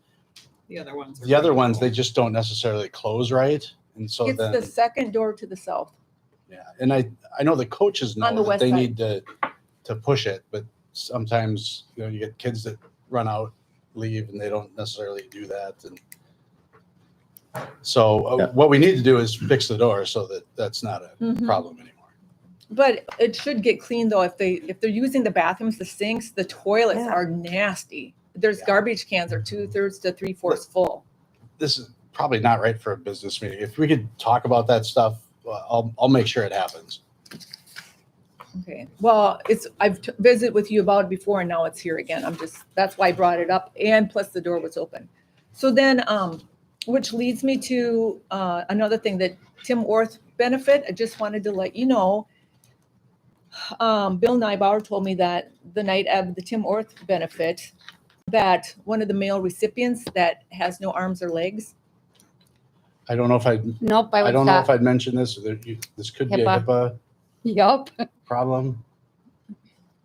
The other ones. are the other pretty ones, cool. they just don't necessarily close right. And so It's the then, second door to the south. yeah, and I know the coaches On the know that west they side. need to push it, but sometimes, you get kids that run out, leave, and they don't necessarily do that. And so Yeah. what we need to do is fix the door so that that's not a Mhm. problem anymore. But it should get cleaned though. If they're using the bathrooms, the sinks, the toilets Yeah. are nasty. There's Yeah. garbage cans are 2/3 to 3/4 full. This is probably not right for a business meeting. If we could talk about that stuff, I'll make sure it happens. Okay. Well, I've visited with you about it before and now it's here again. That's why I brought it up. And plus the door was open. So then, which leads me to another thing that Tim Orth benefit. I just wanted to let you know. Bill Neibauer told me that the night of the Tim Orth benefit, that one of the male recipients that has no arms or legs. I don't know if Nope, I I would don't know if stop. I'd mention this. This could be a HIPAA. HIPAA Yup. problem.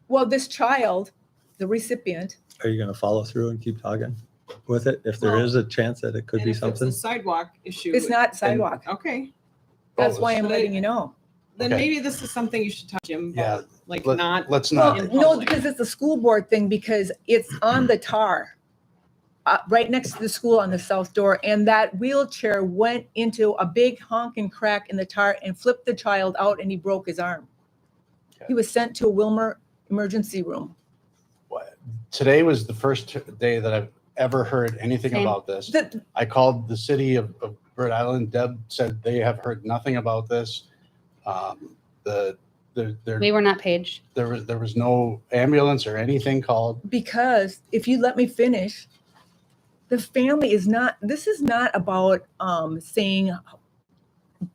Well, this child, the recipient, Are you going to follow through and keep talking with it? If there Well, is a chance that it could And be if it's something? a sidewalk issue. it's not sidewalk. Okay, That's Oh, why I'm so letting they- you know. then Okay. maybe this is something you should talk to Jim Yeah, about, like let- not. let's Well, not. in no, public. because it's a school board thing, because it's on the tar, right next to the school on the south door. And that wheelchair went into a big honking crack in the tar and flipped the child out and he broke his arm. He Okay. was sent to a Wilmer emergency room. Today was the first day that I've ever heard anything Same. about this. The- I called the city of Bird Island. Deb said they have heard nothing about this. We were not paged. There was no ambulance or anything called. Because if you let me finish, the family is not, this is not about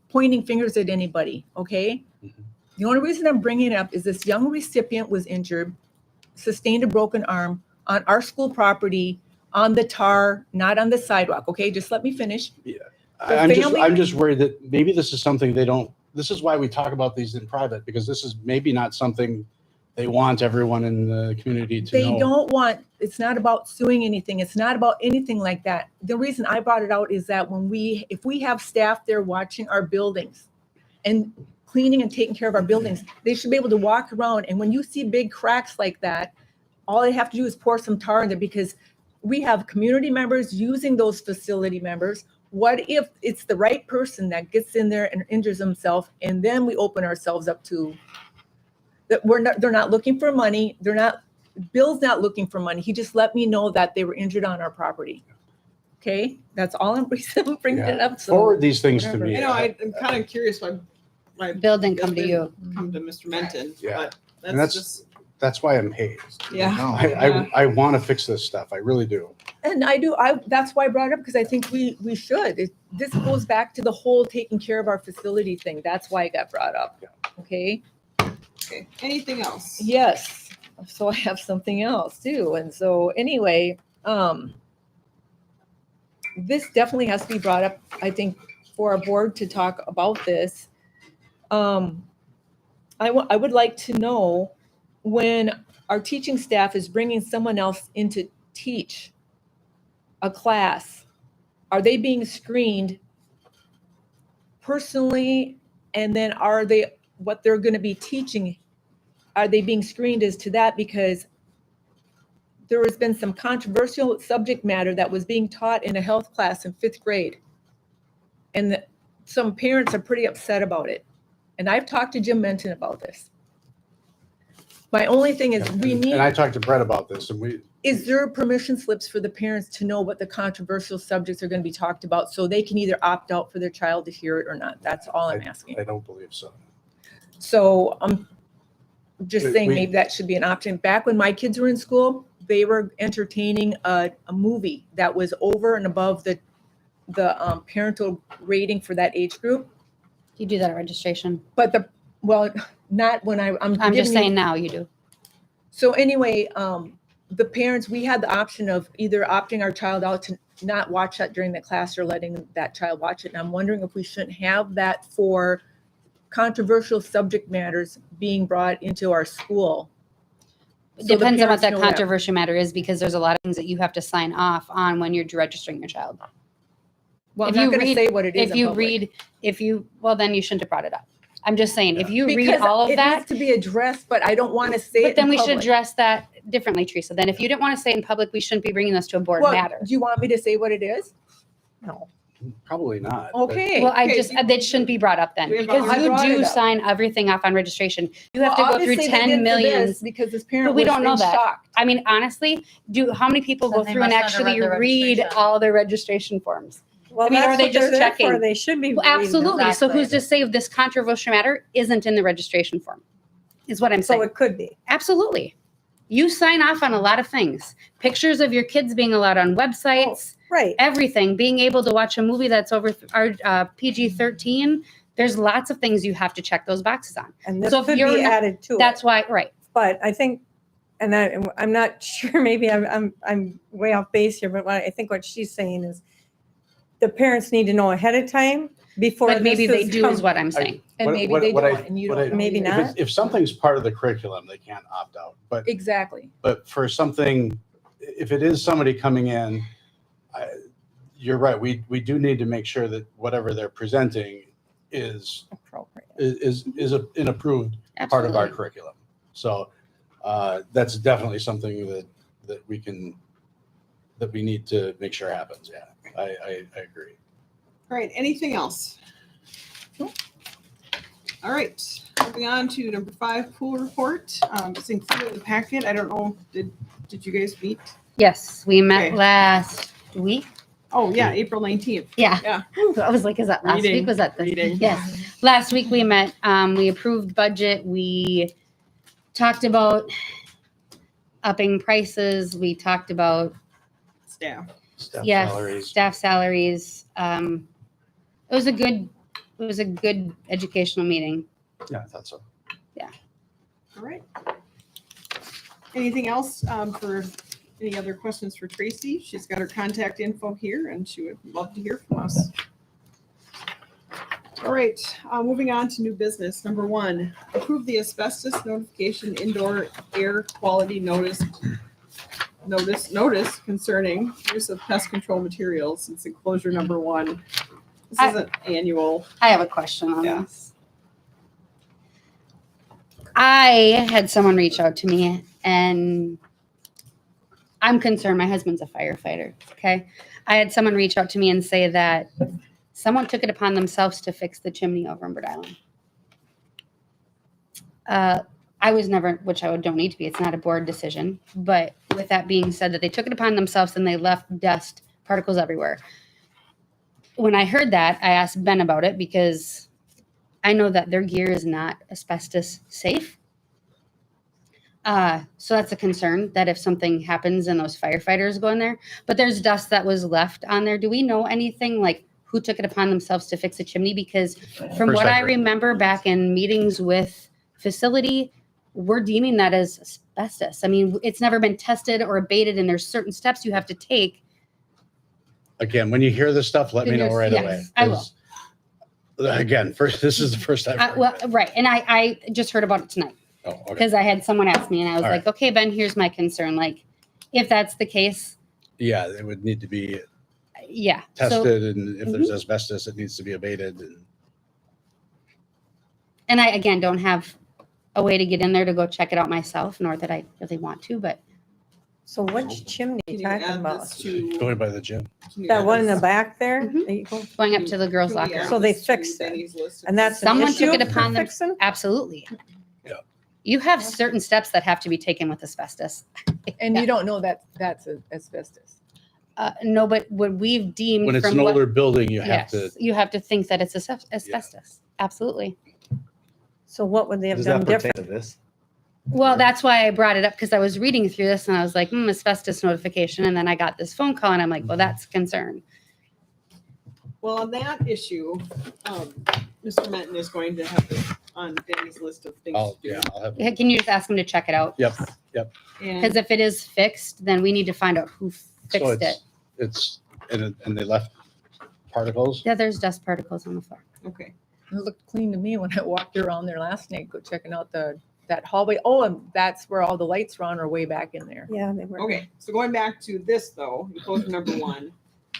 pointing fingers at anybody, okay? Mhm. The only reason I'm bringing it up is this young recipient was injured, sustained a broken arm on our school property, on the tar, not on the sidewalk, okay? Just let me finish. family- I'm just worried that maybe this is something they don't, this is why we talk about these in private, because this is maybe not something they want everyone in the community to They know. don't want, it's not about suing anything. It's not about anything like that. The reason I brought it out is that if we have staff there watching our buildings and cleaning and taking care of our buildings, they should be able to walk around. And when you see big cracks like that, all they have to do is pour some tar in there, because we have community members using those facility members. What if it's the right person that gets in there and injures himself, and then we open ourselves up to that they're not looking for money. Bill's not looking for money. He just let me know that they were injured on our property. Okay, that's all I'm bringing it up. So Forward these things to whatever. me. You know, I'm kind of curious why Bill didn't come to you. Come to Mr. Menton, Yeah. but And that's that's- just, That's why I'm paid. yeah. No. I want to fix this stuff. I really do. And that's why I brought it up, because I think we should. This goes back to the whole taking care of our facility thing. That's why it got brought up. Okay. Okay, anything else? Yes. So I have something else too. And so anyway, this definitely has to be brought up, I think, for our board to talk about this. I would like to know, when our teaching staff is bringing someone else in to teach a class, are they being screened personally And then what they're going to be teaching, are they being screened as to that? Because there has been some controversial subject matter that was being taught in a health class in 5th grade. And some parents are pretty upset about it. And I've talked to Jim Menton about this. My only thing is And I talked to Brett about this, and is there permission slips for the parents to know what the controversial subjects are going to be talked about so they can either opt out for their child to hear it or not? That's all I'm asking. I don't believe so. So I'm just saying We- maybe that should be an option. Back when my kids were in school, they were entertaining a movie that was over and above the parental rating for that age group. You do that at registration. But not when I'm I'm giving just you- saying now you do. So anyway, the parents, we had the option of either opting our child out to not watch that during the class or letting that child watch it. And I'm wondering if we shouldn't have that for controversial subject matters being brought into our school. It So the depends on what parents that know controversial matter is, because there's a lot of things that you have to sign off on when you're registering your child. Well, I'm If you not going to read- say what it is. If in you public. read, well, then you shouldn't have brought it up. I'm just saying, if you read Because all of it that, needs to be addressed, but I don't want to say it but then in we should public. address that differently, Teresa. Then if you didn't want to say it in public, we shouldn't be bringing this to a board Well, matter. do you want me to say what it is? No. Probably not. but- Okay. Well, Okay, that shouldn't be brought up then, We have because I you brought do it up. sign everything off on registration. You have to Well, go through obviously they 10 did for million. this Because this parent But we was don't know in that. shock. I mean, honestly, how many people Then go they through and must not have actually read the read registration. all their registration forms? Well, I mean, that's are they what they're just there for. checking? They should be. Well, reading them. absolutely. So who's Exactly. to say if this controversial matter isn't in the registration form? Is what I'm So saying. it could be. Absolutely. You sign off on a lot of things. Pictures of your kids being allowed on websites, Right. everything. Being able to watch a movie that's over our PG-13. There's lots of things you have to check those boxes on. And this So if could you're be not- added to it. That's why, right. But I think, and I'm not sure, maybe I'm way off base here, but I think what she's saying is the parents need to know ahead of time before. But maybe this they is do is what I'm saying. And What- maybe what- they what I- don't, and you what I- don't. know Maybe either. not. If something's part of the curriculum, they can't opt out. Exactly. But for something, if it is somebody coming in, you're right. We do need to make sure that whatever they're presenting is appropriate. an approved part of our Absolutely. curriculum. So that's definitely something that we need to make sure happens. Yeah, I agree. All right, anything else? All right, moving on to number 5, pool report. It's included in the packet. I don't know, did you guys meet? Yes, we met Okay. last week. Oh, yeah, April 19th. Yeah. Yeah. I was like, is that last Reading, week? Was that this? reading. Yes. Last week we met, we approved budget. We talked about upping prices. We talked about, Staff. Staff yes, salaries. staff salaries. It was a good educational meeting. Yeah, I thought so. All right. Anything else for any other questions for Tracy? She's got her contact info here and she would love to hear from us. All right, moving on to new business. Number 1, approve the asbestos notification indoor air quality notice concerning use of pest control materials. It's enclosure number 1. This is an annual. I have a question on Yeah. this. I had someone reach out to me and I'm concerned. My husband's a firefighter. Okay. I had someone reach out to me and say that someone took it upon themselves to fix the chimney over in Bird Island. I was never, which I don't need to be, it's not a board decision. But with that being said, that they took it upon themselves and they left dust particles everywhere. When I heard that, I asked Ben about it because I know that their gear is not asbestos safe. So that's a concern that if something happens and those firefighters go in there, but there's dust that was left on there. Do we know anything like who took it upon themselves to fix the chimney? Because from First what I heard. remember back in meetings with facility, we're deeming that as asbestos. I mean, it's never been tested or abated and there's certain steps you have to take. Again, when you hear this stuff, let me know right Yes, away. I will. 'cause, Again, this is the first time. Well, right. And I just heard about it tonight. Oh, okay. Because I had someone ask me and I was All like, okay, Ben, here's my concern. Like, if that's the case, Yeah, it would need to be yeah. So, tested, and if there's asbestos, it needs to be abated. And And I, again, don't have a way to get in there to go check it out myself, nor that I really want to, but So which chimney Can you you talking add about? this to? Going by the gym. can you That add one in the this- back there? Mhm. That you go- going up to the girls' can we locker. add So they this to fixed it. Denny's list of And that's an Someone issue took it for upon them. fixing? Absolutely. Yeah. You have certain steps that have to be taken with asbestos. And you don't know that that's asbestos. No, but what we've deemed When it's from an what- older building, you have to, yes, you have to think that it's asbestos. Absolutely. So what would they have Does done that pertain different? to this? Well, that's why I brought it up, because I was reading through this and I was like, asbestos notification. And then I got this phone call and I'm like, well, that's a concern. Well, on that issue, Mr. Menton is going to have this on Danny's list of things I'll, to do. yeah, I'll have. Yeah, can you just ask them to check it out? Yep. And Because if it is fixed, then we need to find out who So fixed it. it's, and they left particles. Yeah, there's dust particles on the floor. okay, It looked clean to me when I walked around there last night, go checking out that hallway. Oh, and that's where all the lights were on are way back in there. Yeah, they were. okay. So going back to this though, enclosure number 1,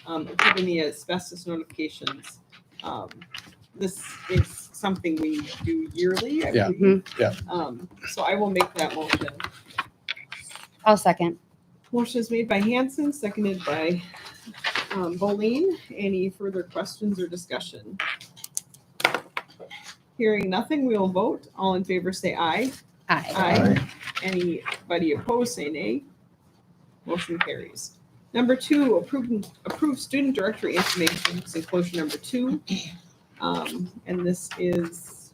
approving the asbestos notifications. This is something we do yearly. I Yeah. believe. So I will make that motion. I'll second. Motion is made by Hanson, seconded by Boleen. Any further questions or discussion? Hearing nothing, we will vote. All in favor say aye. Aye. Aye. Anybody opposed say nay. Motion carries. Number 2, approve student directory information. It's enclosure number 2. And this is,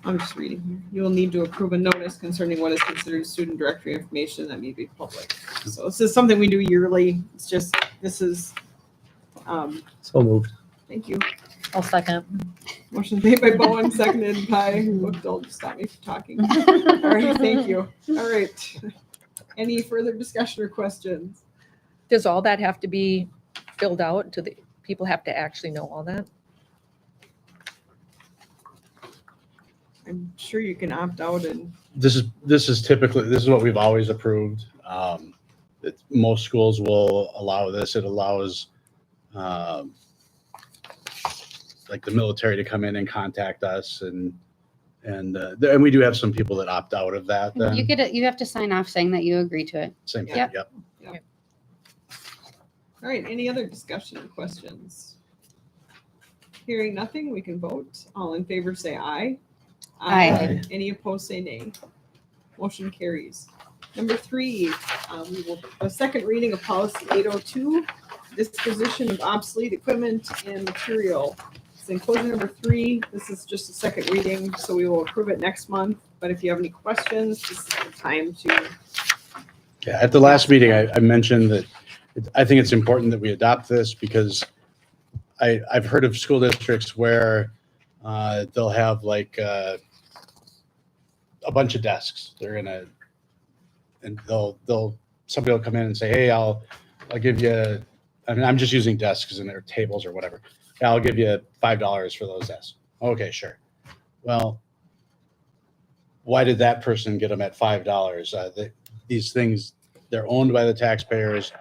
I'm just reading here. You will need to approve a notice concerning what is considered student directory information that may be public. So this is something we do yearly. It's just, this is, So moved. thank you. I'll second. Motion made by Bowen, seconded by, don't stop me from talking. All right, thank you. All right. Any further discussion or questions? Does all that have to be filled out? Do the people have to actually know all that? I'm sure you can opt out and, This is typically, this is what we've always approved. Most schools will allow this. It allows, like the military to come in and contact us and we do have some people that opt out of that then. You have to sign off saying that you agree to it. Same thing, Yep. yep. all right, any other discussion or questions? Hearing nothing, we can vote. All in favor say aye. Aye. Any opposed say nay. Motion carries. Number 3, we will, a second reading of policy 802, disposition of obsolete equipment and material. It's enclosure number 3. This is just a second reading, so we will approve it next month. But if you have any questions, this is the time to. Yeah, at the last meeting, I mentioned that I think it's important that we adopt this because I've heard of school districts where they'll have like a bunch of desks. They're gonna, and somebody will come in and say, hey, I'll give you, I mean, I'm just using desks and their tables or whatever. Yeah, I'll give you $5 for those desks. Okay, sure. Well, why did that person get them at $5? These things, they're owned by the taxpayers.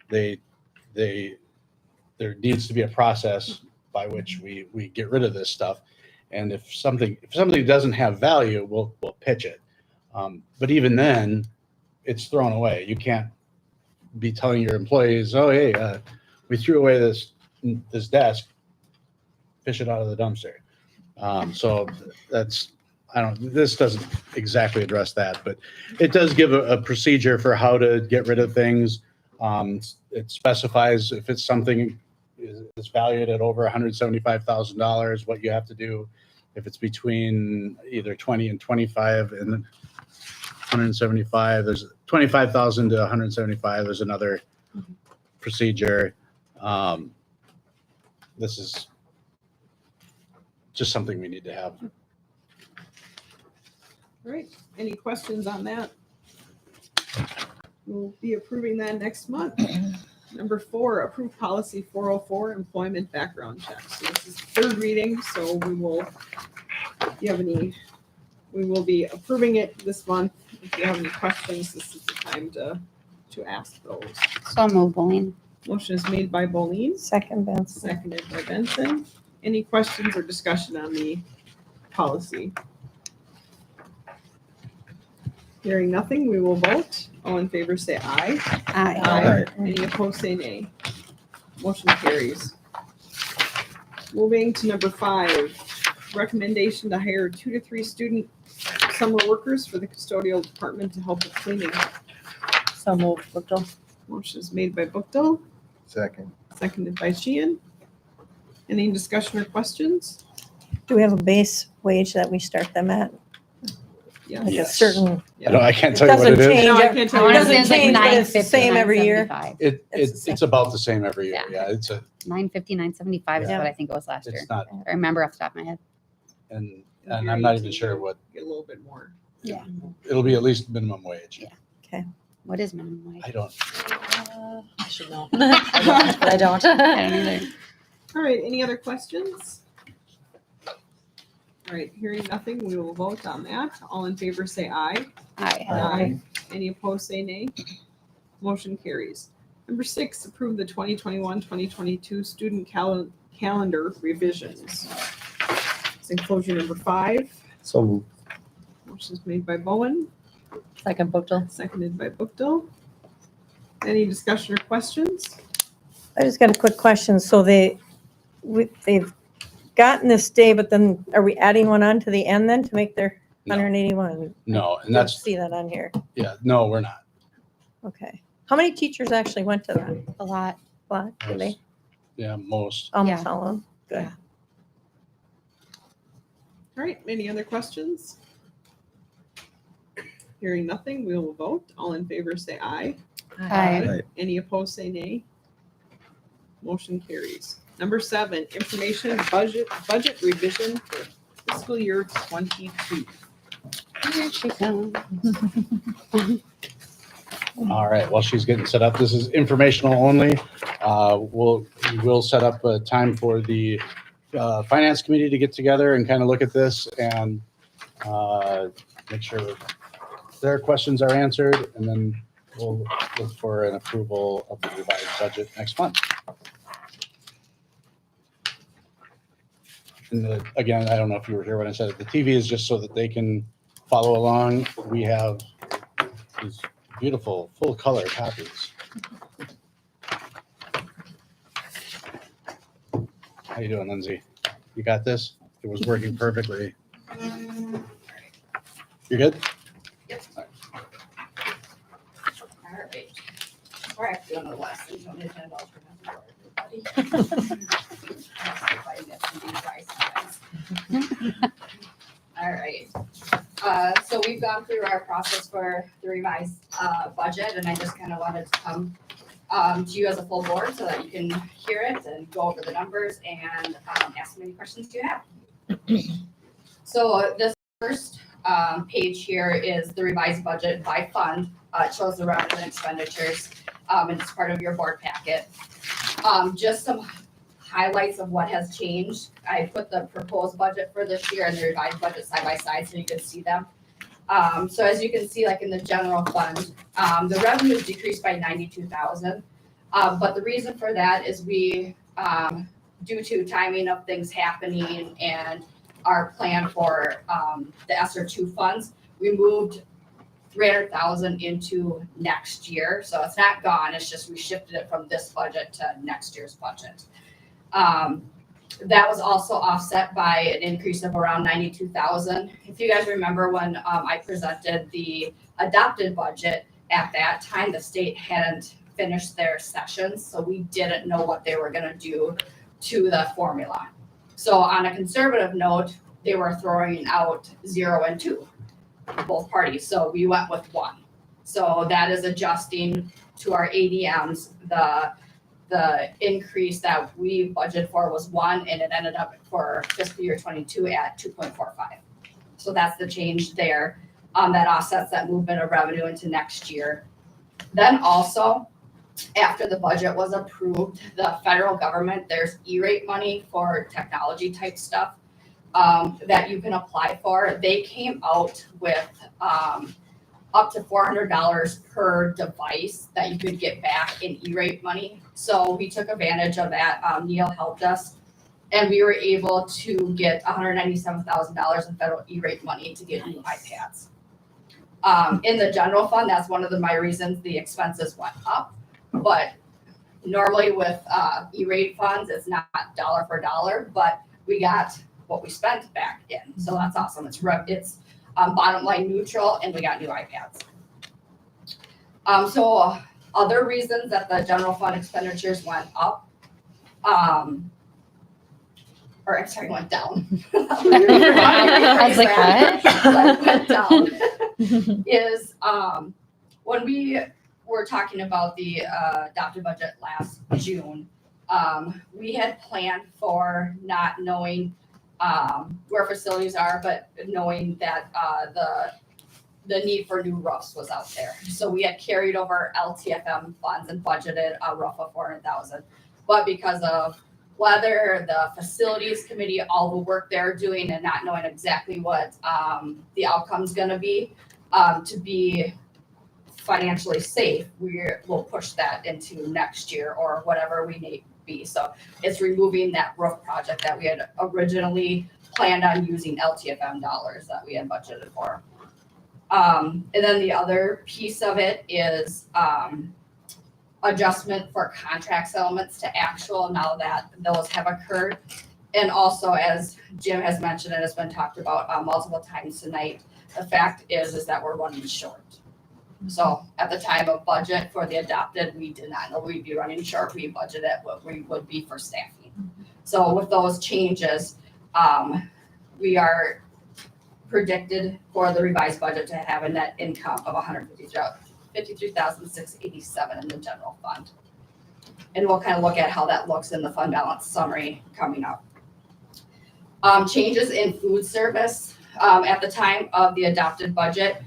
There needs to be a process by which we get rid of this stuff. And if something doesn't have value, we'll pitch it. But even then, it's thrown away. You can't be telling your employees, oh, hey, we threw away this desk, fish it out of the dumpster. So this doesn't exactly address that, but it does give a procedure for how to get rid of things. It specifies if it's something is valued at over $175,000, what you have to do. If it's between either 20 and 25 and 175, there's 25,000 to 175. There's another procedure. This is just something we need to have. All right, any questions on that? We'll be approving that next month. Number 4, approve policy 404, employment background checks. So this is the 3rd reading, so we will be approving it this month. If you have any questions, this is the time to ask those. So move, Boleen. Motion is made by Boleen, Second, Benson. seconded by Benson. Any questions or discussion on the policy? Hearing nothing, we will vote. All in favor say aye. Aye. Any opposed say nay. Motion carries. Moving to number 5, recommendation to hire 2 to 3 student summer workers for the custodial department to help with cleaning. So moved, Bookto. Motion is made by Bookto, Second. seconded by Sheehan. Any discussion or questions? Do we have a base wage that we start them at? Yes. Like a Yes. certain, I can't it tell you what it doesn't is. change. No, I ev- can't I tell want you. to Doesn't say it's like change, but it's the 950, same every year. 975. It's the It's about the same every year. Yeah. Yeah, it's a, 950, 975 is Yeah. what I think it was last year. it's not, I remember off the top of my head. and I'm not even sure what, Get a little bit more. it'll be at least minimum wage. Yeah. What is minimum wage? I don't, I should know. I don't. I don't either. All right, any other questions? All right, hearing nothing, we will vote on that. All in favor say aye. Aye. Any opposed say nay. Motion carries. Number 6, approve the 2021-2022 student calendar revisions. It's enclosure number 5. So moved. Motion is made by Bowen, Second Bookto. seconded by Bookto. Any discussion or questions? I just got a quick question. So they've gotten this day, but then are we adding one on to the end then to make their No. 181? no, and Didn't that's, see that on here. yeah, no, we're not. Okay. How many teachers actually went to that? A lot. A lot, did they? Yeah, most. Almost Yeah. all of them? Good. Yeah. All right, any other questions? Hearing nothing, we will vote. All in favor say aye. Aye. Any opposed say nay. Motion carries. Number 7, information budget revision for fiscal year 22. Here she comes. All right, while she's getting set up, this is informational only. We will set up a time for the finance committee to get together and kind of look at this and make sure their questions are answered, and then we'll look for an approval of the revised budget next month. And again, I don't know if you were here when I said it, the TV is just so that they can follow along. We have these beautiful full color copies. How you doing, Lindsay? You got this? It was working perfectly. You're good? All right. We're actually on the last thing, so I'm gonna $10 for everybody. All right. So we've gone through our process for the revised budget, and I just kind of wanted to come to you as a full board so that you can hear it and go over the numbers and ask me any questions you have. So this first page here is the revised budget by fund. It shows the revenues and expenditures, and it's part of your board packet. Just some highlights of what has changed. I put the proposed budget for this year and the revised budget side by side so you can see them. So as you can see, like in the general fund, the revenues decreased by 92,000. But the reason for that is we, due to timing of things happening and our plan for the ESSER 2 funds, we moved 300,000 into next year. So it's not gone, it's just we shifted it from this budget to next year's budget. That was also offset by an increase of around 92,000. If you guys remember when I presented the adopted budget, at that time, the state hadn't finished their sessions, so we didn't know what they were gonna do to the formula. So on a conservative note, they were throwing out 0 and 2, both parties, so we went with 1. So that is adjusting to our ADMs. The increase that we budgeted for was 1, and it ended up for fiscal year 22 at 2.45. So that's the change there. That offsets that movement of revenue into next year. Then also, after the budget was approved, the federal government, there's E-rate money for technology type stuff that you can apply for. They came out with up to $400 per device that you could get back in E-rate money. So we took advantage of that. Neil helped us And we were able to get $197,000 in federal E-rate money to get new iPads. In the general fund, that's one of my reasons the expenses went up. But normally with E-rate funds, it's not dollar for dollar, but we got what we spent back in. So that's awesome. It's bottom line neutral, and we got new iPads. So other reasons that the general fund expenditures went up, went down. I was like, what? Went down is when we were talking about the adopted budget last June, we had planned for not knowing where facilities are, but knowing that the need for new roofs was out there. So we had carried over LTFM funds and budgeted a roof of $400,000. But because of weather, the facilities committee, all the work they're doing and not knowing exactly what the outcome's gonna be, to be financially safe, we'll push that into next year or whatever we may be. So it's removing that roof project that we had originally planned on using LTFM dollars that we had budgeted for. And then the other piece of it is adjustment for contract settlements to actual now that those have occurred. And also, as Jim has mentioned and has been talked about multiple times tonight, the fact is that we're running short. So at the time of budget for the adopted, we did not know we'd be running short. We budgeted what we would be for staffing. So with those changes, we are predicted for the revised budget to have a net income of $153,687 in the general fund. And we'll kind of look at how that looks in the fund balance summary coming up. Changes in food service. At the time of the adopted budget,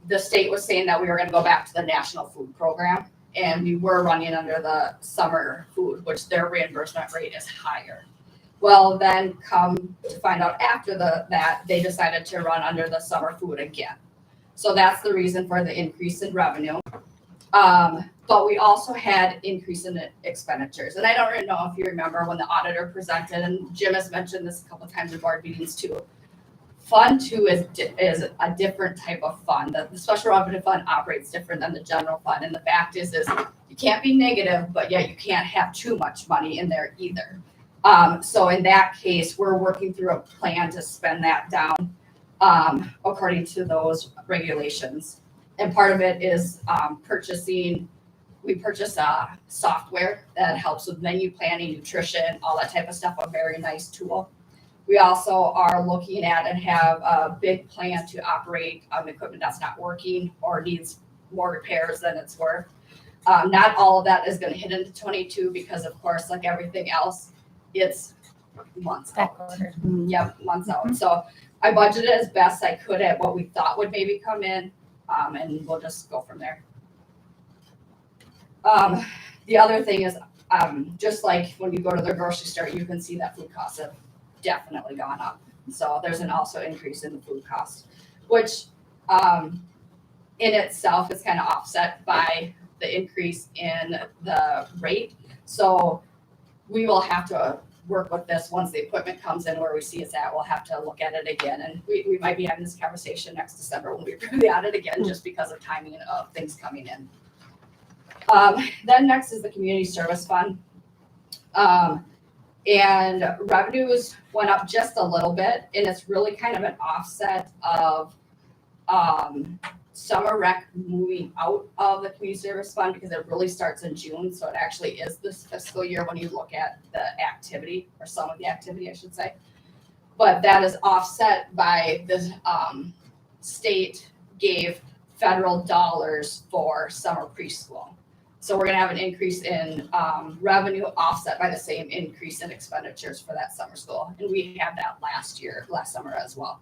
the state was saying that we were going to go back to the national food program, and we were running under the summer food, which their reimbursement rate is higher. Well, then come to find out after that, they decided to run under the summer food again. So that's the reason for the increase in revenue. But we also had increase in expenditures. And I don't really know if you remember when the auditor presented, and Jim has mentioned this a couple of times in board meetings too. Fund 2 is a different type of fund. The special revenue fund operates different than the general fund. And the fact is you can't be negative, but yet you can't have too much money in there either. So in that case, we're working through a plan to spend that down according to those regulations. And part of it is we purchase software that helps with menu planning, nutrition, all that type of stuff, a very nice tool. We also are looking at and have a big plan to operate equipment that's not working or needs more repairs than it's worth. Not all of that is going to hit into 22 because, of course, like everything else, it's months out. Yep, months out. So I budgeted as best I could at what we thought would maybe come in, and we'll just go from there. The other thing is, just like when you go to the grocery store, you can see that food costs have definitely gone up. So there's an also increase in the food cost, which in itself is kind of offset by the increase in the rate. So we will have to work with this once the equipment comes in where we see it's at. We'll have to look at it again. And we might be having this conversation next December when we approve the audit again, just because of timing of things coming in. Then next is the community service fund. And revenues went up just a little bit, and it's really kind of an offset of summer rec moving out of the community service fund because it really starts in June. So it actually is this fiscal year when you look at the activity, or some of the activity, I should say. But that is offset by the state gave federal dollars for summer preschool. So we're going to have an increase in revenue offset by the same increase in expenditures for that summer school. And we had that last summer as well.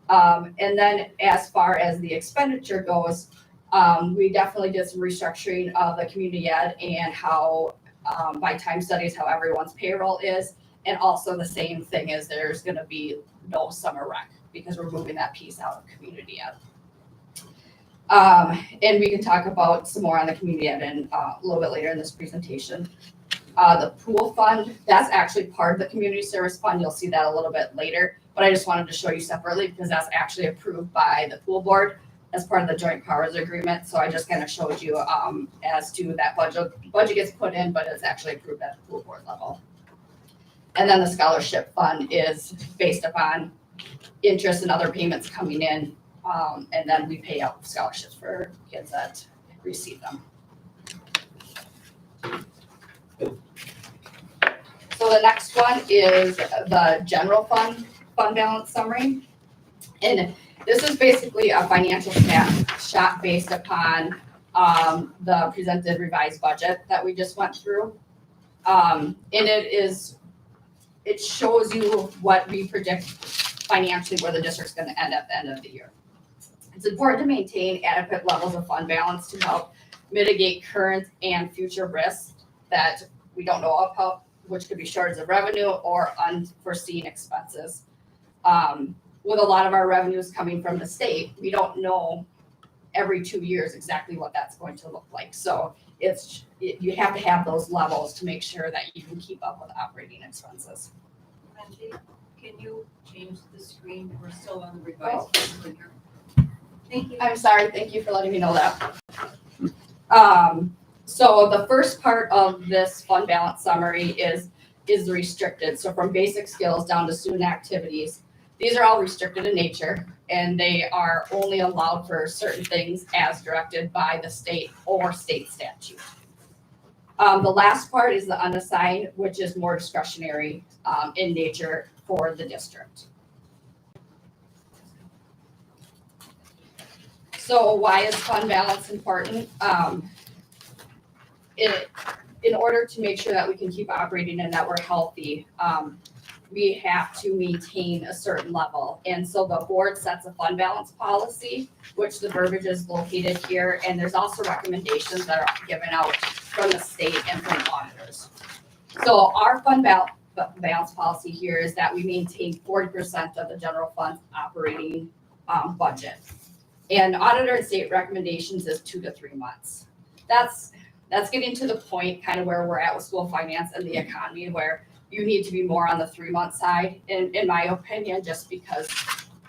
And then as far as the expenditure goes, we definitely did some restructuring of the community ed and how by time studies, how everyone's payroll is. And also the same thing is there's going to be no summer rec because we're moving that piece out of community ed. And we can talk about some more on the community ed a little bit later in this presentation. The pool fund, that's actually part of the community service fund. You'll see that a little bit later, but I just wanted to show you separately because that's actually approved by the pool board as part of the joint powers agreement. So I just kind of showed you as to that budget gets put in, but it's actually approved at the pool board level. And then the scholarship fund is based upon interest and other payments coming in. And then we pay out scholarships for kids that receive them. So the next one is the general fund balance summary. And this is basically a financial snapshot based upon the presented revised budget that we just went through. And it shows you what we predict financially where the district's going to end at the end of the year. It's important to maintain adequate levels of fund balance to help mitigate current and future risks that we don't know about, which could be shortage of revenue or unforeseen expenses. With a lot of our revenues coming from the state, we don't know every 2 years exactly what that's going to look like. So you have to have those levels to make sure that you can keep up with operating expenses. Angie, can you change the screen? We're still on the revised one here. Thank you. I'm sorry, thank you for letting me know that. So the first part of this fund balance summary is restricted. So from basic skills down to student activities, these are all restricted in nature and they are only allowed for certain things as directed by the state or state statute. The last part is the unassigned, which is more discretionary in nature for the district. So why is fund balance important? In order to make sure that we can keep operating and that we're healthy, we have to maintain a certain level. And so the board sets a fund balance policy, which the verbiage is located here. And there's also recommendations that are given out from the state and from auditors. So our fund balance policy here is that we maintain 40% of the general fund's operating budget. And auditor and state recommendations is 2 to 3 months. That's getting to the point kind of where we're at with school finance and the economy where you need to be more on the 3-month side, in my opinion, just because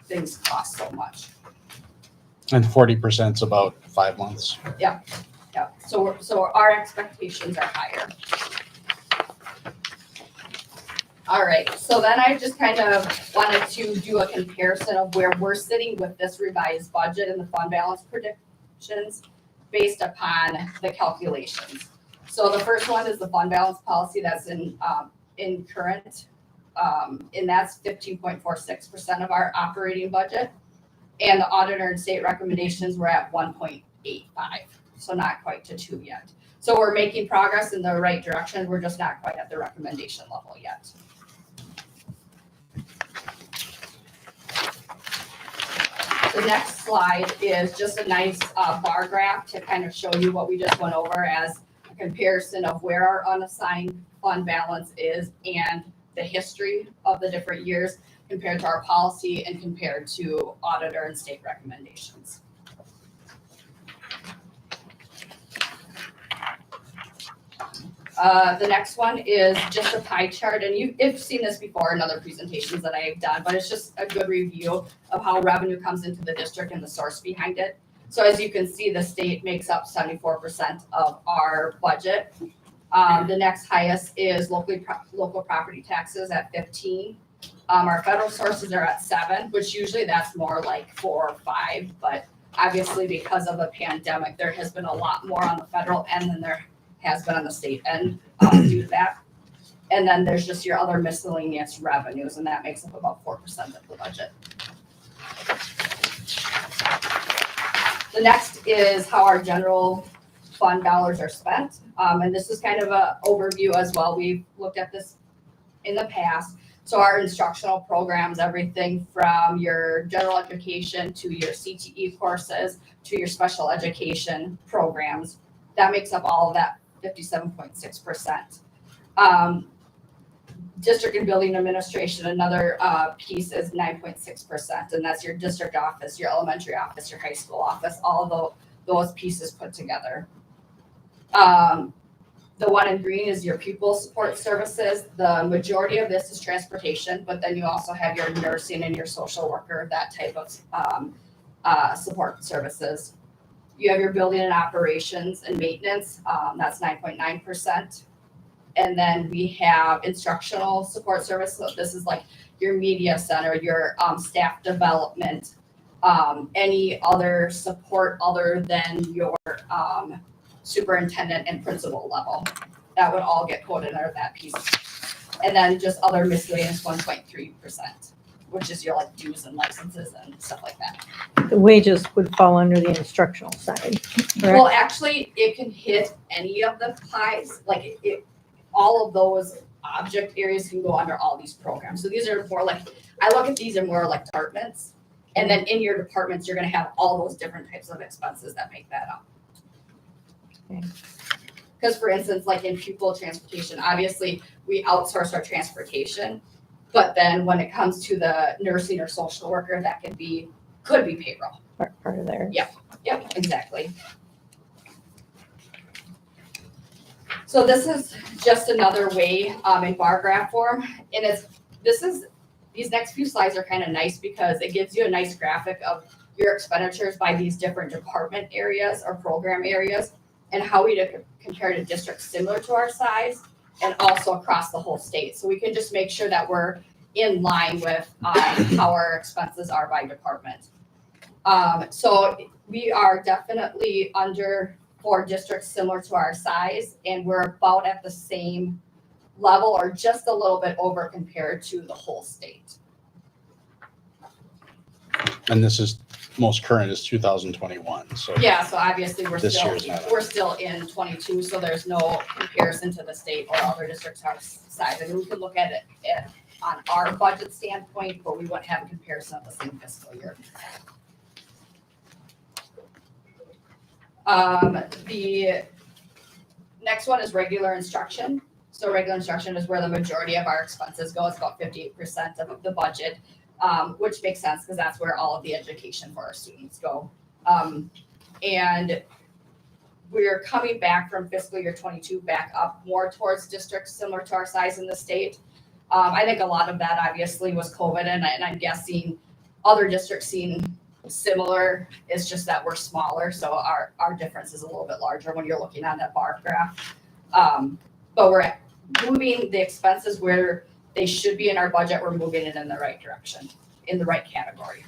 things cost so much. And 40% is about 5 months. Yeah. So our expectations are higher. All right, so then I just kind of wanted to do a comparison of where we're sitting with this revised budget and the fund balance predictions based upon the calculations. So the first one is the fund balance policy that's in current, and that's 15.46% of our operating budget. And the auditor and state recommendations were at 1.85, so not quite to 2 yet. So we're making progress in the right direction. We're just not quite at the recommendation level yet. The next slide is just a nice bar graph to kind of show you what we just went over as a comparison of where our unassigned fund balance is and the history of the different years compared to our policy and compared to auditor and state recommendations. The next one is just a pie chart, and you've seen this before in other presentations that I've done, but it's just a good review of how revenue comes into the district and the source behind it. So as you can see, the state makes up 74% of our budget. The next highest is local property taxes at 15. Our federal sources are at 7, which usually that's more like 4 or 5, but obviously because of the pandemic, there has been a lot more on the federal end than there has been on the state end due to that. And then there's just your other miscellaneous revenues, and that makes up about 4% of the budget. The next is how our general fund dollars are spent. And this is kind of an overview as well. We've looked at this in the past. So our instructional programs, everything from your general education to your CTE courses to your special education programs, that makes up all of that 57.6%. District and building administration, another piece is 9.6%, and that's your district office, your elementary office, your high school office, all of those pieces put together. The one in green is your pupil support services. The majority of this is transportation, but then you also have your nursing and your social worker, that type of support services. You have your building and operations and maintenance, that's 9.9%. And then we have instructional support service. So this is like your media center, your staff development, any other support other than your superintendent and principal level. That would all get quoted under that piece. And then just other miscellaneous 1.3%, which is your like dues and licenses and stuff like that. The wages would fall under the instructional side, Well, correct? actually, it can hit any of the pies, like all of those object areas can go under all these programs. So these are more like, I look at these are more like departments. And then in your departments, you're gonna have all those different types of expenses that make that up. Okay. Because for instance, like in pupil transportation, obviously we outsource our transportation. But then when it comes to the nursing or social worker, that could be payroll. Part of there. Yep, exactly. So this is just another way in bar graph form, and these next few slides are kind of nice because it gives you a nice graphic of your expenditures by these different department areas or program areas and how we compare to districts similar to our size and also across the whole state. So we can just make sure that we're in line with how our expenses are by department. So we are definitely under 4 districts similar to our size, and we're about at the same level or just a little bit over compared to the whole state. And this is, most current is 2021, so. Yeah, so obviously This year's not up. we're still in 22, so there's no comparison to the state or other districts our size. I mean, we could look at it on our budget standpoint, but we wouldn't have a comparison of the same fiscal year. The next one is regular instruction. So regular instruction is where the majority of our expenses go. It's about 58% of the budget, which makes sense because that's where all of the education for our students go. And we're coming back from fiscal year 22 back up more towards districts similar to our size in the state. I think a lot of that obviously was COVID, and I'm guessing other districts seeing similar. It's just that we're smaller, so our difference is a little bit larger when you're looking at that bar graph. But we're moving the expenses where they should be in our budget. We're moving it in the right direction, in the right category.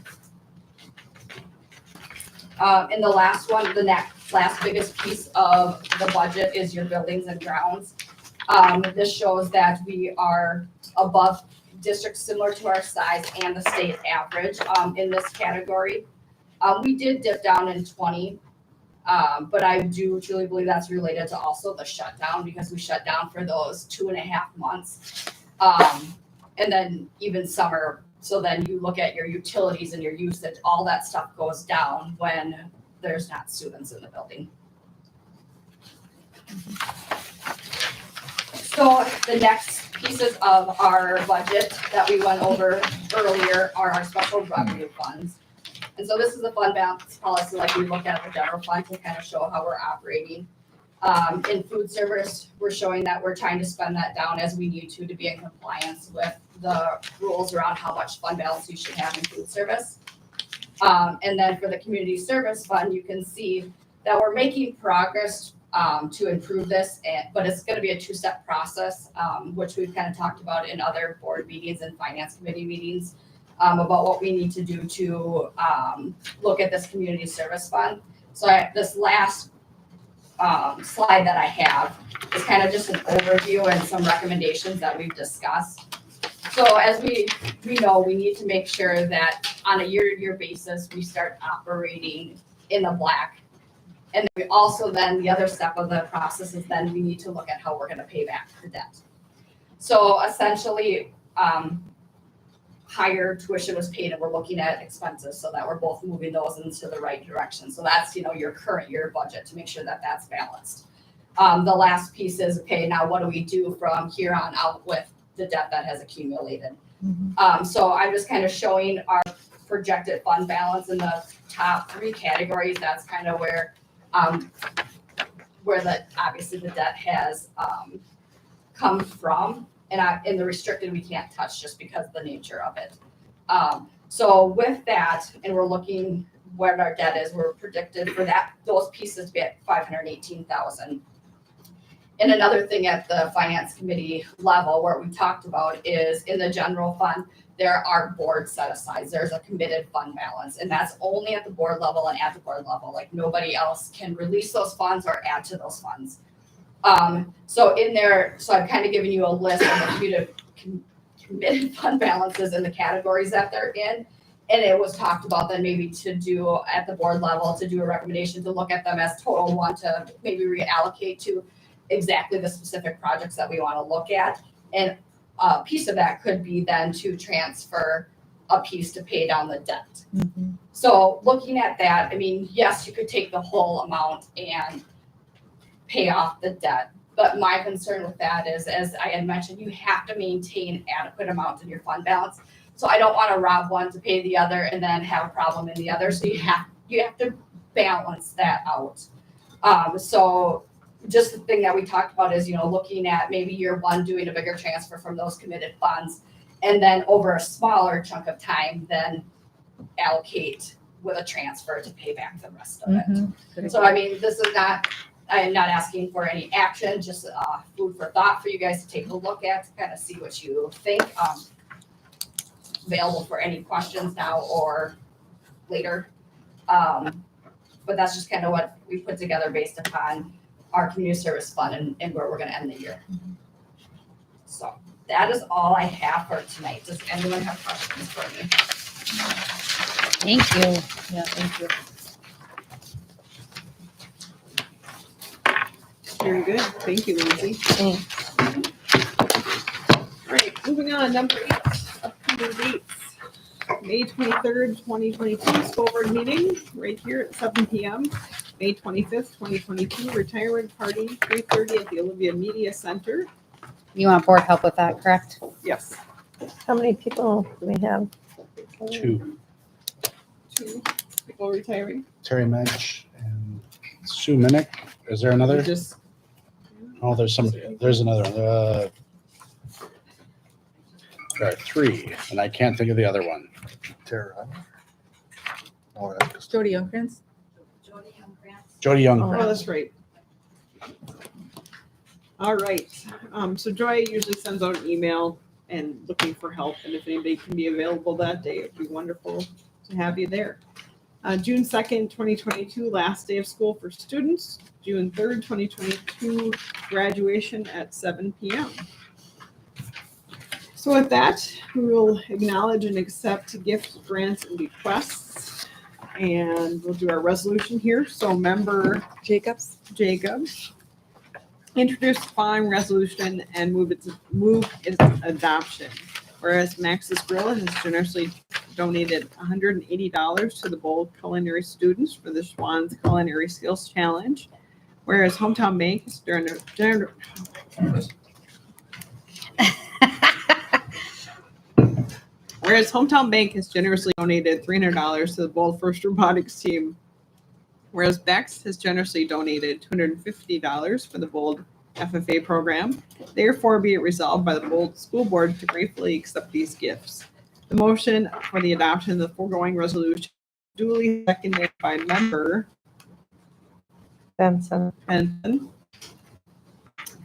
And the last one, the last biggest piece of the budget is your buildings and grounds. This shows that we are above districts similar to our size and the state average in this category. We did dip down in 20, but I do truly believe that's related to also the shutdown because we shut down for those 2.5 months. And then even summer. So then you look at your utilities and your usage, all that stuff goes down when there's not students in the building. So the next pieces of our budget that we went over earlier are our special revenue funds. And so this is a fund balance policy like we look at the general fund to kind of show how we're operating. In food service, we're showing that we're trying to spend that down as we need to be in compliance with the rules around how much fund balance you should have in food service. And then for the community service fund, you can see that we're making progress to improve this, but it's going to be a 2-step process, which we've kind of talked about in other board meetings and finance committee meetings about what we need to do to look at this community service fund. So this last slide that I have is kind of just an overview and some recommendations that we've discussed. So as we know, we need to make sure that on a year-to-year basis, we start operating in the black. And we also then, the other step of the process is then we need to look at how we're gonna pay back the debt. So essentially, higher tuition was paid and we're looking at expenses so that we're both moving those into the right direction. So that's, your current year budget to make sure that that's balanced. The last piece is, okay, now what do we do from here on out with the debt that has accumulated? So I'm just kind of showing our projected fund balance in the top 3 categories. That's kind of where where obviously the debt has come from, and the restricted we can't touch just because of the nature of it. So with that, and we're looking what our debt is, we're predicted for those pieces to be at 518,000. And another thing at the finance committee level where we talked about is in the general fund, there are board set asides. There's a committed fund balance, and that's only at the board level and at the board level. Like nobody else can release those funds or add to those funds. So in there, so I've kind of given you a list of the committed fund balances and the categories that they're in. And it was talked about then maybe to do at the board level, to do a recommendation to look at them as total one to maybe reallocate to exactly the specific projects that we want to look at. And a piece of that could be then to transfer a piece to pay down the debt. So looking at that, I mean, yes, you could take the whole amount and pay off the debt. But my concern with that is, as I had mentioned, you have to maintain adequate amount in your fund balance. So I don't want to rob one to pay the other and then have a problem in the other. So you have to balance that out. So just the thing that we talked about is, looking at maybe year one, doing a bigger transfer from those committed funds, and then over a smaller chunk of time, then allocate with a transfer to pay back the rest of it. So, I mean, I am not asking for any action, just food for thought for you guys to take a look at, to kind of see what you think. Available for any questions now or later. But that's just kind of what we put together based upon our community service fund and where we're going to end the year. So that is all I have for tonight. Does anyone have questions for me? Thank you. Yeah, thank you. Very good. Thank you, Lindsay. All right, moving on, number 8, upcoming dates. May 23rd, 2022, school board meeting right here at 7 p.m. May 25th, 2022, retirement party, 3:30 at the Olivia Media Center. You want board help with that, correct? Yes. How many people do we have? 2, 2 people retiring. Terry Mensch and Sue Minnick. Is there another? Just Oh, there's another one. There are 3, and I can't think of the other one. Tara. Oh, that's Jody Youngkrantz? Jody Young. oh, that's right. All right. So Joy usually sends out an email and looking for help, and if anybody can be available that day, it'd be wonderful to have you there. June 2nd, 2022, last day of school for students. June 3rd, 2022, graduation at 7 p.m. So with that, we will acknowledge and accept gifts, grants, and bequests. And we'll do our resolution here. So member Jacobs? introduce the following resolution and move its adoption. Whereas Max's Grill has generously donated $180 to the Bold Culinary students for the Schwann's Culinary Skills Challenge. Whereas Hometown Bank has generously donated $300 to the Bold First Robotics team. Whereas Bex has generously donated $250 for the Bold FFA program. Therefore, be it resolved by the Bold School Board to gratefully accept these gifts. The motion for the adoption of the foregoing resolution duly seconded by member Benson. Benson.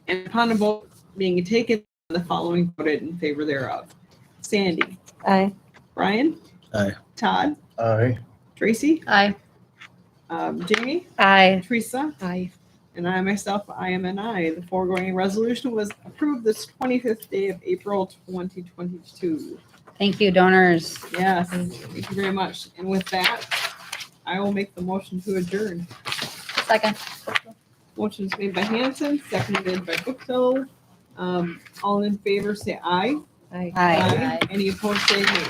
And upon a vote being taken, the following voted in favor thereof. Sandy. Aye. Brian. Aye. Todd. Aye. Tracy. Aye. Jamie. Aye. Teresa. Aye. And I myself, I am an aye. The foregoing resolution was approved this 25th day of April 2022. Thank you, donors. Yes, thank you very much. And with that, I will make the motion to adjourn. Second. Motion is made by Hanson, seconded by Bookhill. All in favor, say aye. Aye. Any opposed, say nay.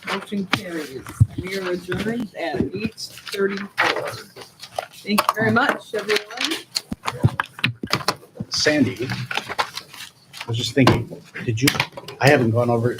Motion carries. We are adjourned at 8:34. Thank you very much, everyone. Sandy, I was just thinking, I haven't gone over